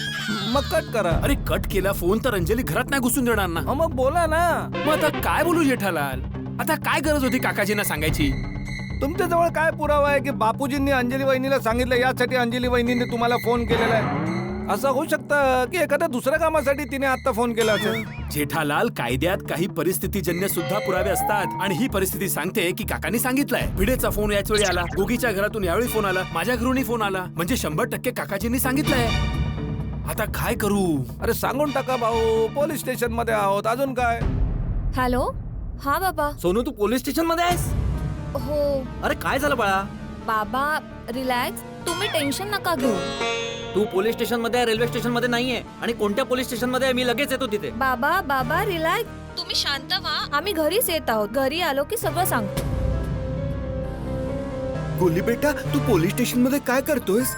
[SPEAKER 6] मग कट करा.
[SPEAKER 5] अरे कट केला फोन तर अंजली घरात नाही घुसून देणार ना.
[SPEAKER 6] मग बोला ना.
[SPEAKER 5] मग आता काय बोलू जेठालाल? आता काय गरज होती काकाजींना सांगायची?
[SPEAKER 6] तुमच्या जवळ काय पुरावा आहे की बापूजींनी अंजली वहिनीला सांगितलं यासाठी अंजली वहिनीने तुम्हाला फोन केलेला आहे? असं होऊ शकतं की एखाद्या दुसऱ्या कामासाठी तिने आता फोन केला असेल.
[SPEAKER 5] जेठालाल, कायद्यात काही परिस्थितीजन्य सुद्धा पुरावे असतात आणि ही परिस्थिती सांगते की काकांनी सांगितलंय. भिडेचा फोन याच वेळी आला, गोगीच्या घरातून यावेळी फोन आला, माझ्या घरूनही फोन आला, म्हणजे 100% काकाजींनी सांगितलंय. आता काय करू?
[SPEAKER 6] अरे सांगून टाका भाऊ, पोलीस स्टेशन मध्ये आहोत. अजून काय?
[SPEAKER 4] हॅलो. हा बाबा.
[SPEAKER 8] सोनू, तू पोलीस स्टेशन मध्ये आहेस?
[SPEAKER 4] हो
[SPEAKER 8] अरे काय झालं बाळा?
[SPEAKER 4] बाबा रिलॅक्स, तुम्ही टेन्शन नका घेऊ.
[SPEAKER 8] तू पोलीस स्टेशन मध्ये आहे, रेल्वे स्टेशन मध्ये नाहीये. आणि कोणत्या पोलीस स्टेशन मध्ये आहे? मी लगेच येतो तिथे.
[SPEAKER 4] बाबा रिलॅक्स, तुम्ही शांत व्हा. आम्ही घरीच येत आहोत. घरी आलो की सगळं सांगतो.
[SPEAKER 10] गोली बेटा, तू पोलीस स्टेशन मध्ये काय करतोयस?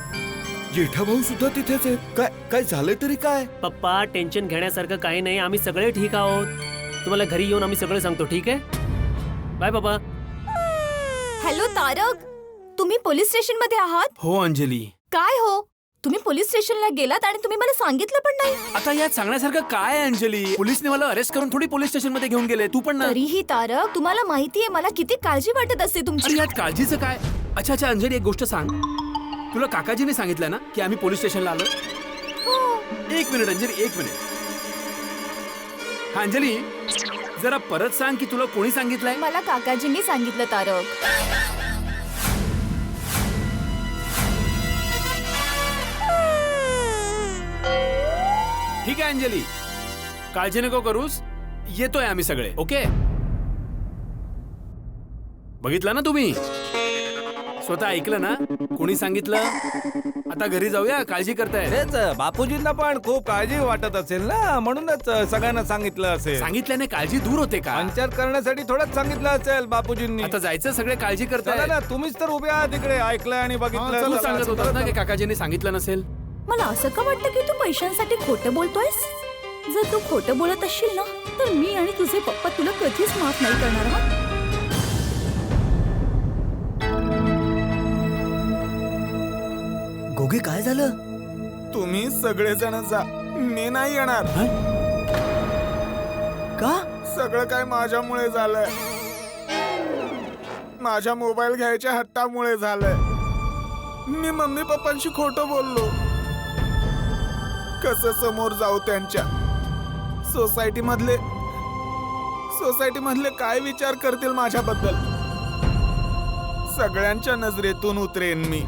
[SPEAKER 10] जेठा भाऊ सुद्धा तिथेच आहे. काय झालंय तरी काय?
[SPEAKER 1] पप्पा टेन्शन घेण्यासारखं काही नाही. आम्ही सगळे ठीक आहोत. तुम्हाला घरी येऊन आम्ही सगळं सांगतो. ठीक आहे? बाय पप्पा.
[SPEAKER 4] हॅलो तारक, तुम्ही पोलीस स्टेशन मध्ये आहात?
[SPEAKER 5] हो अंजली.
[SPEAKER 4] काय हो, तुम्ही पोलीस स्टेशनला गेलात आणि तुम्ही मला सांगितलं पण नाही.
[SPEAKER 5] आता यात सांगण्यासारखं काय आहे अंजली? पोलिसने मला अरेस्ट करून थोडी पोलीस स्टेशन मध्ये घेऊन गेले. तू पण ना.
[SPEAKER 4] तरीही तारक, तुम्हाला माहितीये मला किती काळजी वाटत असते तुमची.
[SPEAKER 5] अरे यात काळजीचं काय? अच्छा अंजली, एक गोष्ट सांग. तुला काकाजीने सांगितलं ना की आम्ही पोलीस स्टेशनला आलो? एक मिनिट अंजली, एक मिनिट. हा अंजली, जरा परत सांग की तुला कोणी सांगितलंय?
[SPEAKER 4] मला काकाजींनी सांगितलं तारक.
[SPEAKER 5] ठीक आहे अंजली, काळजी नको करूस. येतोय आम्ही सगळे. ओके? बघितलं ना तुम्ही? स्वतः ऐकलं ना? कोणी सांगितलं? आता घरी जाऊया. काळजी करताय.
[SPEAKER 6] तेच बापूजींना पण खूप काळजी वाटत असेल ना, म्हणूनच सगळ्यांना सांगितलं असेल.
[SPEAKER 5] सांगितल्याने काळजी दूर होते का?
[SPEAKER 6] पंचायत करण्यासाठी थोडंच सांगितलं असेल बापूजींनी.
[SPEAKER 5] आता जायचं, सगळे काळजी करताय
[SPEAKER 6] ना. तुम्हीच तर उभे आहात तिकडे, ऐकलं आणि बघितलं.
[SPEAKER 5] तू सांगत होता ना की काकाजींनी सांगितलं नसेल.
[SPEAKER 4] मला असं का वाटतं की तू पैशांसाठी खोटं बोलतोयस? जर तू खोटं बोलत असशील ना तर मी आणि तुझे पप्पा तुला कधीच माफ नाही करणार. हा
[SPEAKER 8] गोगी, काय झालं?
[SPEAKER 9] तुम्ही सगळेजण जा, मी नाही येणार.
[SPEAKER 8] का?
[SPEAKER 9] सगळं काय माझ्यामुळे झालंय. माझ्या मोबाईल घ्यायच्या हट्टामुळे झालंय. मी मम्मी पप्पांशी खोटं बोललो. कसं समोर जाऊ त्यांच्या? सोसायटी मधले काय विचार करतील माझ्याबद्दल? सगळ्यांच्या नजरेतून उतरेन मी.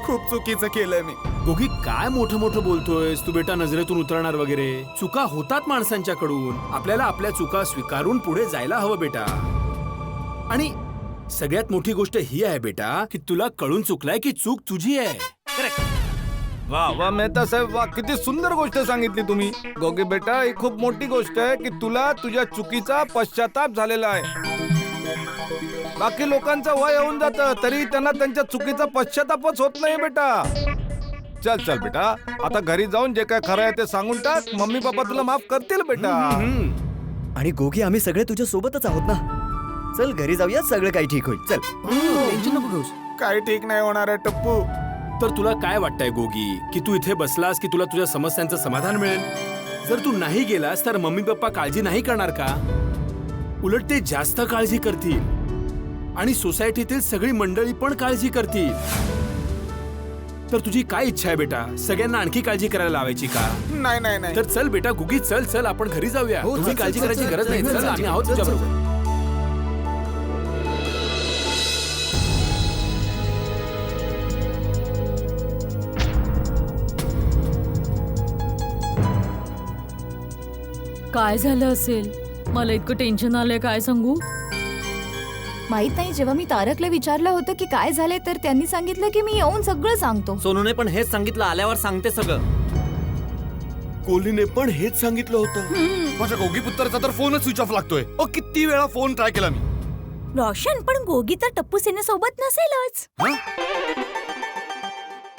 [SPEAKER 9] खूप चुकीचं केलंय मी.
[SPEAKER 5] गोगी काय मोठं मोठं बोलतोयस तू बेटा? नजरेतून उतरणार वगैरे? चुका होतात माणसांच्याकडून. आपल्याला आपल्या चुका स्वीकारून पुढे जायला हवं बेटा. आणि सगळ्यात मोठी गोष्ट ही आहे बेटा की तुला कळून चुकलाय की चूक तुझी आहे.
[SPEAKER 6] वा वा मेहता साहेब, वा किती सुंदर गोष्ट सांगितली तुम्ही. गोगी बेटा, ही खूप मोठी गोष्ट आहे की तुला तुझ्या चुकीचा पश्चाताप झालेला आहे. बाकी लोकांचं वय होऊन जातं तरी त्यांना त्यांच्या चुकीचा पश्चातापच होत नाही बेटा. चल चल बेटा, आता घरी जाऊन जे काय खरं आहे ते सांगून टाक. मम्मी पप्पा तुला माफ करतील बेटा.
[SPEAKER 8] आणि गोगी, आम्ही सगळे तुझ्या सोबतच आहोत ना. चल घरी जाऊया, सगळं काही ठीक होईल. चल, टेन्शन नको घेऊस.
[SPEAKER 9] काय ठीक नाही होणार आहे टप्पू.
[SPEAKER 5] तर तुला काय वाटतंय गोगी की तू इथे बसलास की तुला तुझ्या समस्यांचं समाधान मिळेल? जर तू नाही गेलास तर मम्मी पप्पा काळजी नाही करणार का? उलट ते जास्त काळजी करतील आणि सोसायटीतील सगळी मंडळी पण काळजी करतील. तर तुझी काय इच्छा आहे बेटा? सगळ्यांना आणखी काळजी करायला लावायची का?
[SPEAKER 9] नाही नाही नाही.
[SPEAKER 5] तर चल बेटा गुगी, चल चल आपण घरी जाऊया. तुम्ही काळजी करायची गरज नाही. चल, आम्ही आहोत तुझ्याबरोबर.
[SPEAKER 4] काय झालं असेल? मला इतकं टेन्शन आलंय, काय सांगू?
[SPEAKER 13] माहित नाही. जेव्हा मी तारकला विचारलं होतं की काय झालंय तर त्यांनी सांगितलं की मी येऊन सगळं सांगतो.
[SPEAKER 11] सोनूने पण हेच सांगितलं, आल्यावर सांगते सगळं.
[SPEAKER 10] कोहलीने पण हेच सांगितलं होतं. माझ्या गोगी पुत्राचा तर फोनच स्विच ऑफ लागतोय. किती वेळा फोन ट्राय केला मी.
[SPEAKER 4] रोशन, पण गोगी तर टप्पू सेनेसोबत नसेलच.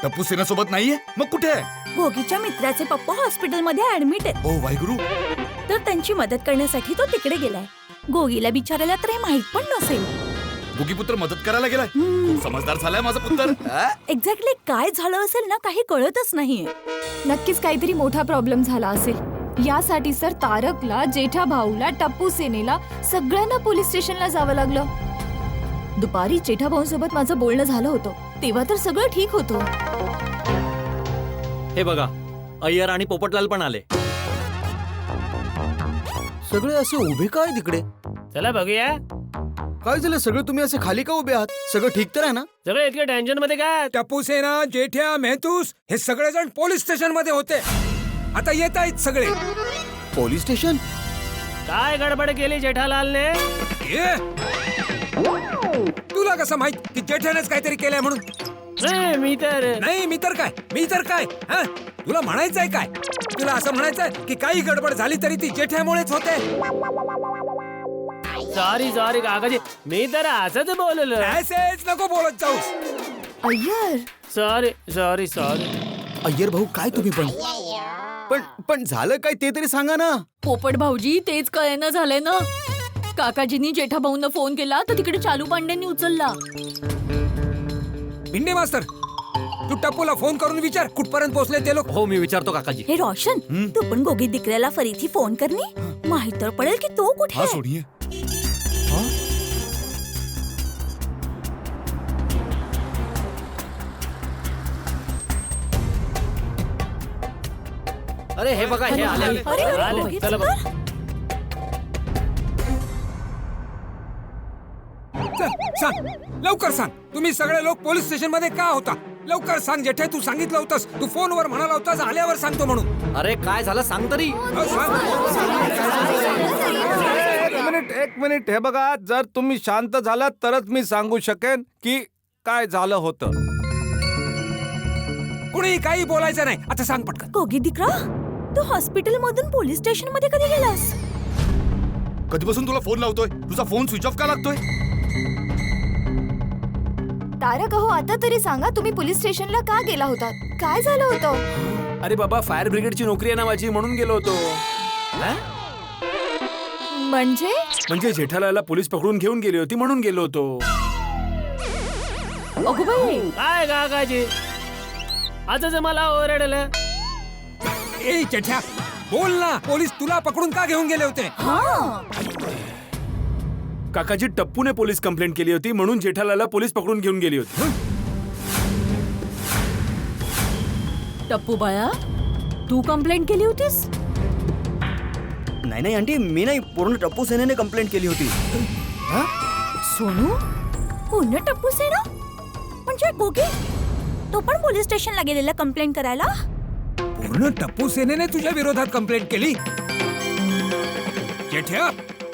[SPEAKER 10] टप्पू सेनासोबत नाहीये, मग कुठे आहे?
[SPEAKER 4] गोगीच्या मित्राचे पप्पा हॉस्पिटलमध्ये ऍडमिट आहेत.
[SPEAKER 10] ओ वाहिगुरु.
[SPEAKER 4] तर त्यांची मदत करण्यासाठी तो तिकडे गेलाय. गोगीला बिचारायला तर हे माहित पण नसेल.
[SPEAKER 10] गोगी पुत्र मदत करायला गेलाय. खूप समजदार झालाय माझा पुत्र.
[SPEAKER 4] एक्झॅक्टली काय झालं असेल ना, काही कळतच नाहीये.
[SPEAKER 13] नक्कीच काहीतरी मोठा प्रॉब्लेम झाला असेल. यासाठी सर तारकला, जेठा भाऊला, टप्पू सेनेला सगळ्यांना पोलीस स्टेशनला जावं लागलं. दुपारी जेठा भाऊंसोबत माझं बोलणं झालं होतं, तेव्हा तर सगळं ठीक होतं.
[SPEAKER 11] हे बघा, अय्यर आणि पोपटलाल पण आले.
[SPEAKER 8] सगळे असे उभे काय तिकडे?
[SPEAKER 1] चला बघूया.
[SPEAKER 8] काय झालं? सगळे तुम्ही असे खाली का उभे आहात? सगळं ठीक तर आहे ना?
[SPEAKER 1] सगळे इतके टेन्शन मध्ये काय?
[SPEAKER 12] टप्पू सेना, जेठ्या, मेहतूस हे सगळेजण पोलीस स्टेशन मध्ये होते. आता येत आहेत सगळे.
[SPEAKER 8] Police station?
[SPEAKER 1] काय गडबड केली जेठालालने?
[SPEAKER 12] तुला कसं माहित की जेठ्यानेच काहीतरी केलंय म्हणून?
[SPEAKER 1] मी तर
[SPEAKER 12] काय हा? तुला म्हणायचंय काय? तुला असं म्हणायचंय की काही गडबड झाली तरी ती जेठ्यामुळेच होते?
[SPEAKER 1] सॉरी सॉरी काकाजी, मी तर असंच बोललो.
[SPEAKER 12] असेच नको बोलत जाऊस.
[SPEAKER 13] Iyer,
[SPEAKER 1] sorry sorry sorry.
[SPEAKER 8] Iyer भाऊ, काय तुम्ही पण झालं काय ते तरी सांगा ना.
[SPEAKER 4] पोपट भाऊजी, तेच कळेना झालंय ना. काकाजींनी जेठा भाऊंना फोन केला तर तिकडे चालू पांड्यांनी उचलला.
[SPEAKER 12] भिंडे मास्तर, तू टप्पूला फोन करून विचार कुठपर्यंत पोहोचले ते लोक.
[SPEAKER 11] हो, मी विचारतो काकाजी.
[SPEAKER 4] हे रोशन, तू पण गोगी दिकऱ्याला फरीથી फोन करनी. माहित तर पडेल की तो कुठे आहे.
[SPEAKER 10] सोनिये.
[SPEAKER 11] अरे हे बघा, हे आले.
[SPEAKER 4] अरे, गोगी
[SPEAKER 1] चला बघ.
[SPEAKER 12] चल, सांग लवकर सांग. तुम्ही सगळे लोक पोलीस स्टेशन मध्ये का होता? लवकर सांग जेठे. तू सांगितलं होतंस, तू फोनवर म्हणाला होतास आल्यावर सांगतो म्हणून.
[SPEAKER 11] अरे काय झालं सांग तरी.
[SPEAKER 6] एक मिनिट. हे बघा, जर तुम्ही शांत झालात तरच मी सांगू शकेन की काय झालं होतं.
[SPEAKER 12] कुणी काही बोलायचं नाही. आता सांग पटकन.
[SPEAKER 4] गोगी दिकरा, तू हॉस्पिटल मधून पोलीस स्टेशन मध्ये कधी गेलास?
[SPEAKER 10] कधीपासून तुला फोन लावतोय? तुझा फोन स्विच ऑफ का लागतोय?
[SPEAKER 13] तारक अहो, आता तरी सांगा, तुम्ही पोलीस स्टेशनला का गेला होता? काय झालं होतं?
[SPEAKER 5] अरे बाबा, फायर ब्रिगेडची नोकरी आहे ना माझी, म्हणून गेलो होतो.
[SPEAKER 13] म्हणजे
[SPEAKER 5] जेठालाला पोलीस पकडून घेऊन गेली होती म्हणून गेलो होतो.
[SPEAKER 13] अगो बाई,
[SPEAKER 1] काय काकाजी, आजच मला ओरडलं.
[SPEAKER 12] ए जेठ्या, बोल ना. पोलीस तुला पकडून का घेऊन गेले होते?
[SPEAKER 5] काकाजी, टप्पूने पोलीस कंप्लेंट केली होती म्हणून जेठालाला पोलीस पकडून घेऊन गेली होती.
[SPEAKER 4] टप्पू बाळा, तू कंप्लेंट केली होतीस?
[SPEAKER 8] नाही नाही आंटी, मी नाही, पूर्ण टप्पू सेनेने कंप्लेंट केली होती.
[SPEAKER 4] सोनू, पूर्ण टप्पू सेना म्हणजे गोगी? तो पण पोलीस स्टेशनला गेलेला कंप्लेंट करायला?
[SPEAKER 12] पूर्ण टप्पू सेनेने तुझ्या विरोधात कंप्लेंट केली? जेठ्या,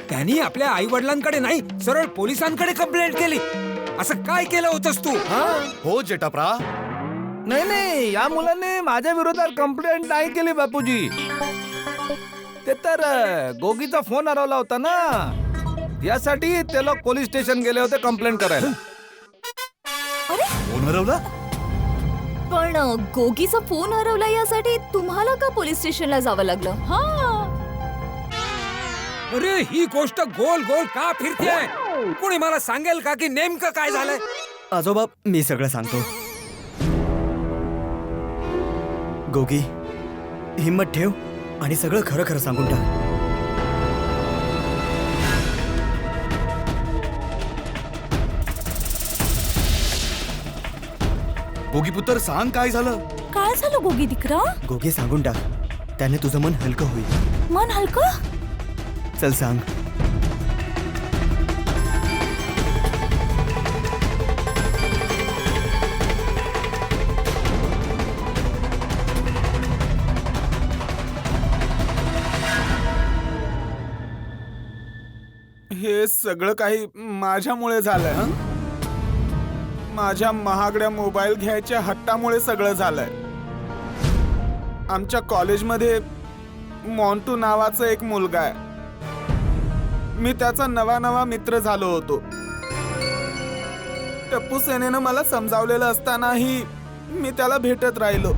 [SPEAKER 12] त्यांनी आपल्या आई वडिलांकडे नाही, सरळ पोलिसांकडे कंप्लेंट केली. असं काय केलं होतंस तू?
[SPEAKER 10] हो जेठाप्रा.
[SPEAKER 6] नाही नाही, या मुलांनी माझ्या विरोधात कंप्लेंट नाही केली बापूजी. ते तर गोगीचा फोन हरवला होता ना, यासाठी ते लोक पोलीस स्टेशन गेले होते कंप्लेंट करायला.
[SPEAKER 10] फोन हरवला?
[SPEAKER 13] पण गोगीचा फोन हरवला यासाठी तुम्हाला का पोलीस स्टेशनला जावं लागलं? हा,
[SPEAKER 12] अरे ही गोष्ट गोल गोल का फिरतेय? कोणी मला सांगेल का की नेमकं काय झालंय?
[SPEAKER 8] आजोबा, मी सगळं सांगतो. गोगी, हिम्मत ठेव आणि सगळं खरं खरं सांगून टाक.
[SPEAKER 10] गोगी पुत्र, सांग काय झालं?
[SPEAKER 4] काय झालं गोगी दिकरा?
[SPEAKER 8] गोगी, सांगून टाक, त्याने तुझं मन हलकं होईल.
[SPEAKER 4] मन हलकं?
[SPEAKER 8] चल सांग.
[SPEAKER 9] हे सगळं काही माझ्यामुळे झालंय. हं? माझ्या महागड्या मोबाईल घ्यायच्या हट्टामुळे सगळं झालंय. आमच्या कॉलेजमध्ये मॉन्टू नावाचा एक मुलगा आहे. मी त्याचा नवा मित्र झालो होतो. टप्पू सेनेनं मला समजावलेलं असतानाही मी त्याला भेटत राहिलो.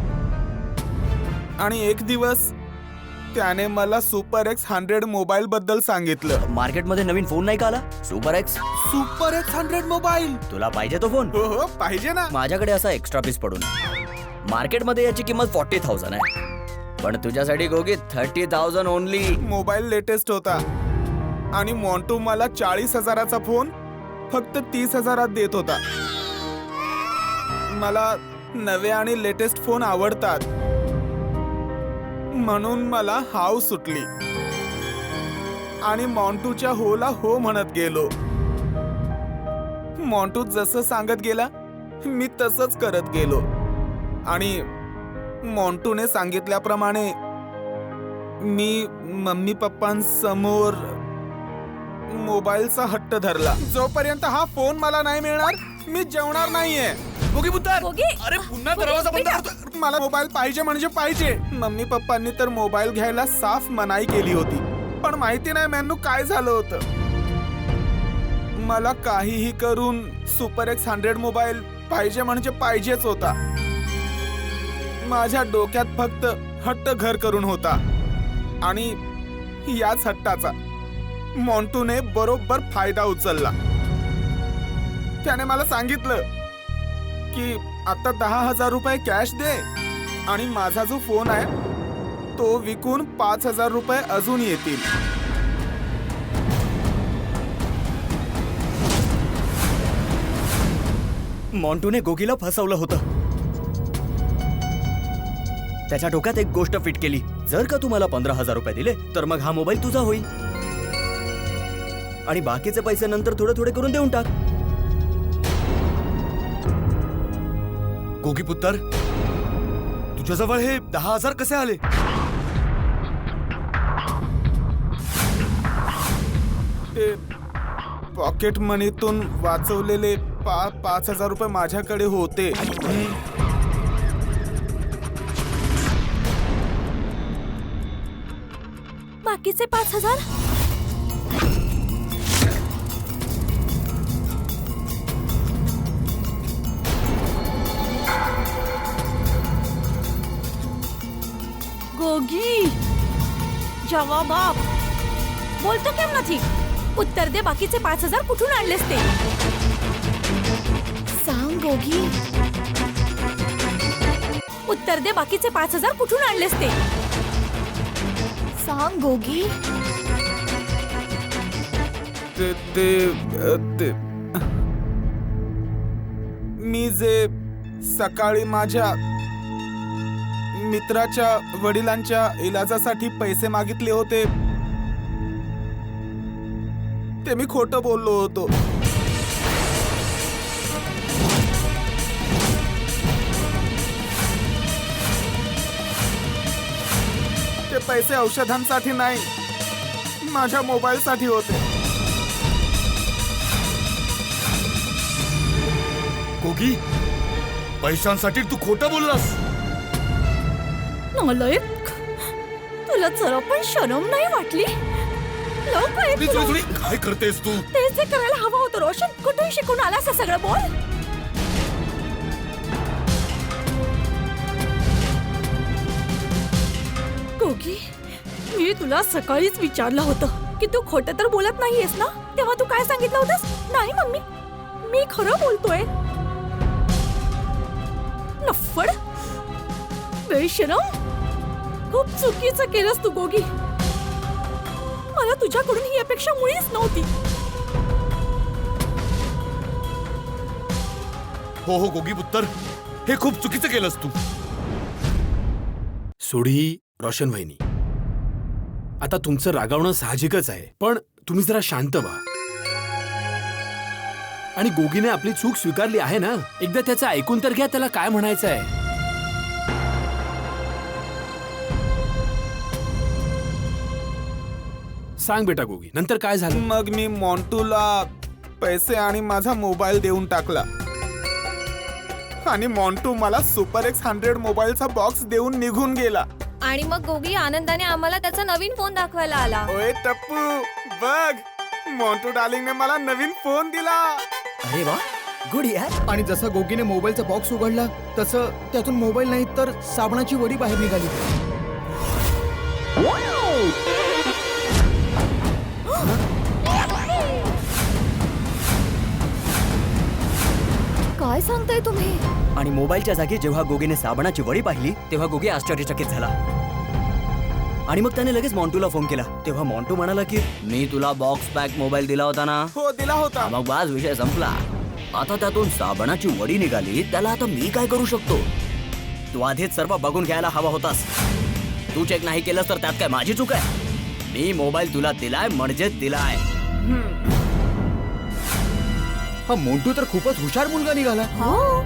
[SPEAKER 9] आणि एक दिवस त्याने मला सुपर एक्स 100 मोबाईल बद्दल सांगितलं.
[SPEAKER 8] मार्केटमध्ये नवीन फोन नाही का आला? Super x.
[SPEAKER 9] Super x 100 mobile?
[SPEAKER 8] तुला पाहिजे तो फोन?
[SPEAKER 9] हो हो, पाहिजे ना.
[SPEAKER 8] माझ्याकडे असा एक्स्ट्रा पीस पडून आहे. मार्केटमध्ये याची किंमत 40,000 आहे, पण तुझ्यासाठी गोगी 30,000 ओनली.
[SPEAKER 9] मोबाईल लेटेस्ट होता आणि मॉन्टू मला 40,000चा फोन फक्त 30,000 देत होता. मला नवे आणि लेटेस्ट फोन आवडतात, म्हणून मला हाव सुटली आणि मॉन्टूच्या होला हो म्हणत गेलो. मॉन्टू जसं सांगत गेला मी तसंच करत गेलो आणि मॉन्टूने सांगितल्याप्रमाणे मी मम्मी पप्पांसमोर मोबाईलचा हट्ट धरला. जोपर्यंत हा फोन मला नाही मिळणार मी जेवणार नाहीये.
[SPEAKER 10] गोगी पुत्र,
[SPEAKER 4] गोगी,
[SPEAKER 10] अरे पुन्हा दरवाजा बंद करतोय.
[SPEAKER 9] मला मोबाईल पाहिजे म्हणजे पाहिजे. मम्मी पप्पांनी तर मोबाईल घ्यायला साफ मनाई केली होती, पण माहिती नाही मेनू काय झालं होतं. मला काहीही करून सुपर एक्स 100 मोबाईल पाहिजे म्हणजे पाहिजेच होता. माझ्या डोक्यात फक्त हट्ट घर करून होता आणि याच हट्टाचा मॉन्टूने बरोबर फायदा उचलला. त्याने मला सांगितलं की आता 10,000 रुपये कॅश दे आणि माझा जो फोन आहे तो विकून 5,000 रुपये अजून येतील.
[SPEAKER 8] मॉन्टूने गोगीला फसवलं होतं. त्याच्या डोक्यात एक गोष्ट फिट केली, जर का तुम्हाला 15,000 रुपये दिले तर मग हा मोबाईल तुझा होईल आणि बाकीचे पैसे नंतर थोडे थोडे करून देऊन टाक.
[SPEAKER 10] गोगी पुत्र, तुझ्याजवळ हे 10,000 कसे आले?
[SPEAKER 9] ते पॉकेट मनीतून वाचवलेले 5,000 रुपये माझ्याकडे होते.
[SPEAKER 4] बाकीचे 5,000? गोगी, जवाब आप. बोलतो केम નથી? उत्तर दे, बाकीचे 5,000 कुठून आणलेस ते?
[SPEAKER 13] सांग गोगी.
[SPEAKER 4] उत्तर दे, बाकीचे 5,000 कुठून आणलेस ते?
[SPEAKER 13] सांग गोगी.
[SPEAKER 9] ते मी जे सकाळी माझ्या मित्राच्या वडिलांच्या इलाजासाठी पैसे मागितले होते ते मी खोटं बोललो होतो. ते पैसे औषधांसाठी नाही, माझ्या मोबाईलसाठी होते.
[SPEAKER 10] गोगी, पैशांसाठी तू खोटं बोललास.
[SPEAKER 4] नालायक, तुला जरा पण शरम नाही वाटली? लोक आहेत
[SPEAKER 10] थोडी-
[SPEAKER 4] तुला.
[SPEAKER 10] थोडी- थोडी काय करतेस तू?
[SPEAKER 4] तेच ते करायला हवं होतं रोशन. कुठून शिकून आलास हे सगळं? बोल. गोगी, मी तुला सकाळीच विचारलं होतं की तू खोटं तर बोलत नाहीयेस ना? तेव्हा तू काय सांगितलं होतंस? नाही मम्मी, मी खरं बोलतोय. नफ्फड, बेशरम, खूप चुकीचं केलंस तू गोगी. मला तुझ्याकडून ही अपेक्षा मुळीच नव्हती.
[SPEAKER 10] हो हो गोगी पुत्तर, हे खूप चुकीचं केलंस तू.
[SPEAKER 5] सोडी, रोशन वहिनी, आता तुमचं रागावणं साहजिकच आहे, पण तुम्ही जरा शांत व्हा. आणि गोगीने आपली चूक स्वीकारली आहे ना, एकदा त्याचं ऐकून तर घ्या, त्याला काय म्हणायचं आहे. सांग बेटा गोगी, नंतर काय झालं?
[SPEAKER 9] मग मी मॉन्टूला पैसे आणि माझा मोबाईल देऊन टाकला आणि मॉन्टू मला सुपर एक्स 100 मोबाईलचा बॉक्स देऊन निघून गेला.
[SPEAKER 13] आणि मग गोगी आनंदाने आम्हाला त्याचा नवीन फोन दाखवायला आला.
[SPEAKER 9] ओए टप्पू, बघ, मॉन्टू डार्लिंगने मला नवीन फोन दिला.
[SPEAKER 8] अरे वा, गुड यार. आणि जसं गोगीने मोबाईलचा बॉक्स उघडला तसं त्यातून मोबाईल नाही तर साबणाची वडी बाहेर निघाली.
[SPEAKER 13] काय सांगताय तुम्ही?
[SPEAKER 11] आणि मोबाईलच्या जागी जेव्हा गोगीने साबणाची वडी पाहिली तेव्हा गोगी आश्चर्यचकित झाला. आणि मग त्याने लगेच मॉन्टूला फोन केला. तेव्हा मॉन्टू म्हणाला की मी तुला बॉक्स पॅक मोबाईल दिला होता ना.
[SPEAKER 9] हो, दिला होता.
[SPEAKER 11] मग बाज विषय संपला. आता त्यातून साबणाची वडी निघाली, त्याला आता मी काय करू शकतो? तू आधीच सर्व बघून घ्यायला हवा होतास. तू चेक नाही केलंस तर त्यात काय माझी चूक आहे? मी मोबाईल तुला दिलाय म्हणजे दिलाय.
[SPEAKER 8] हा मोंटू तर खूपच हुशार मुलगा निघाला.
[SPEAKER 4] हो,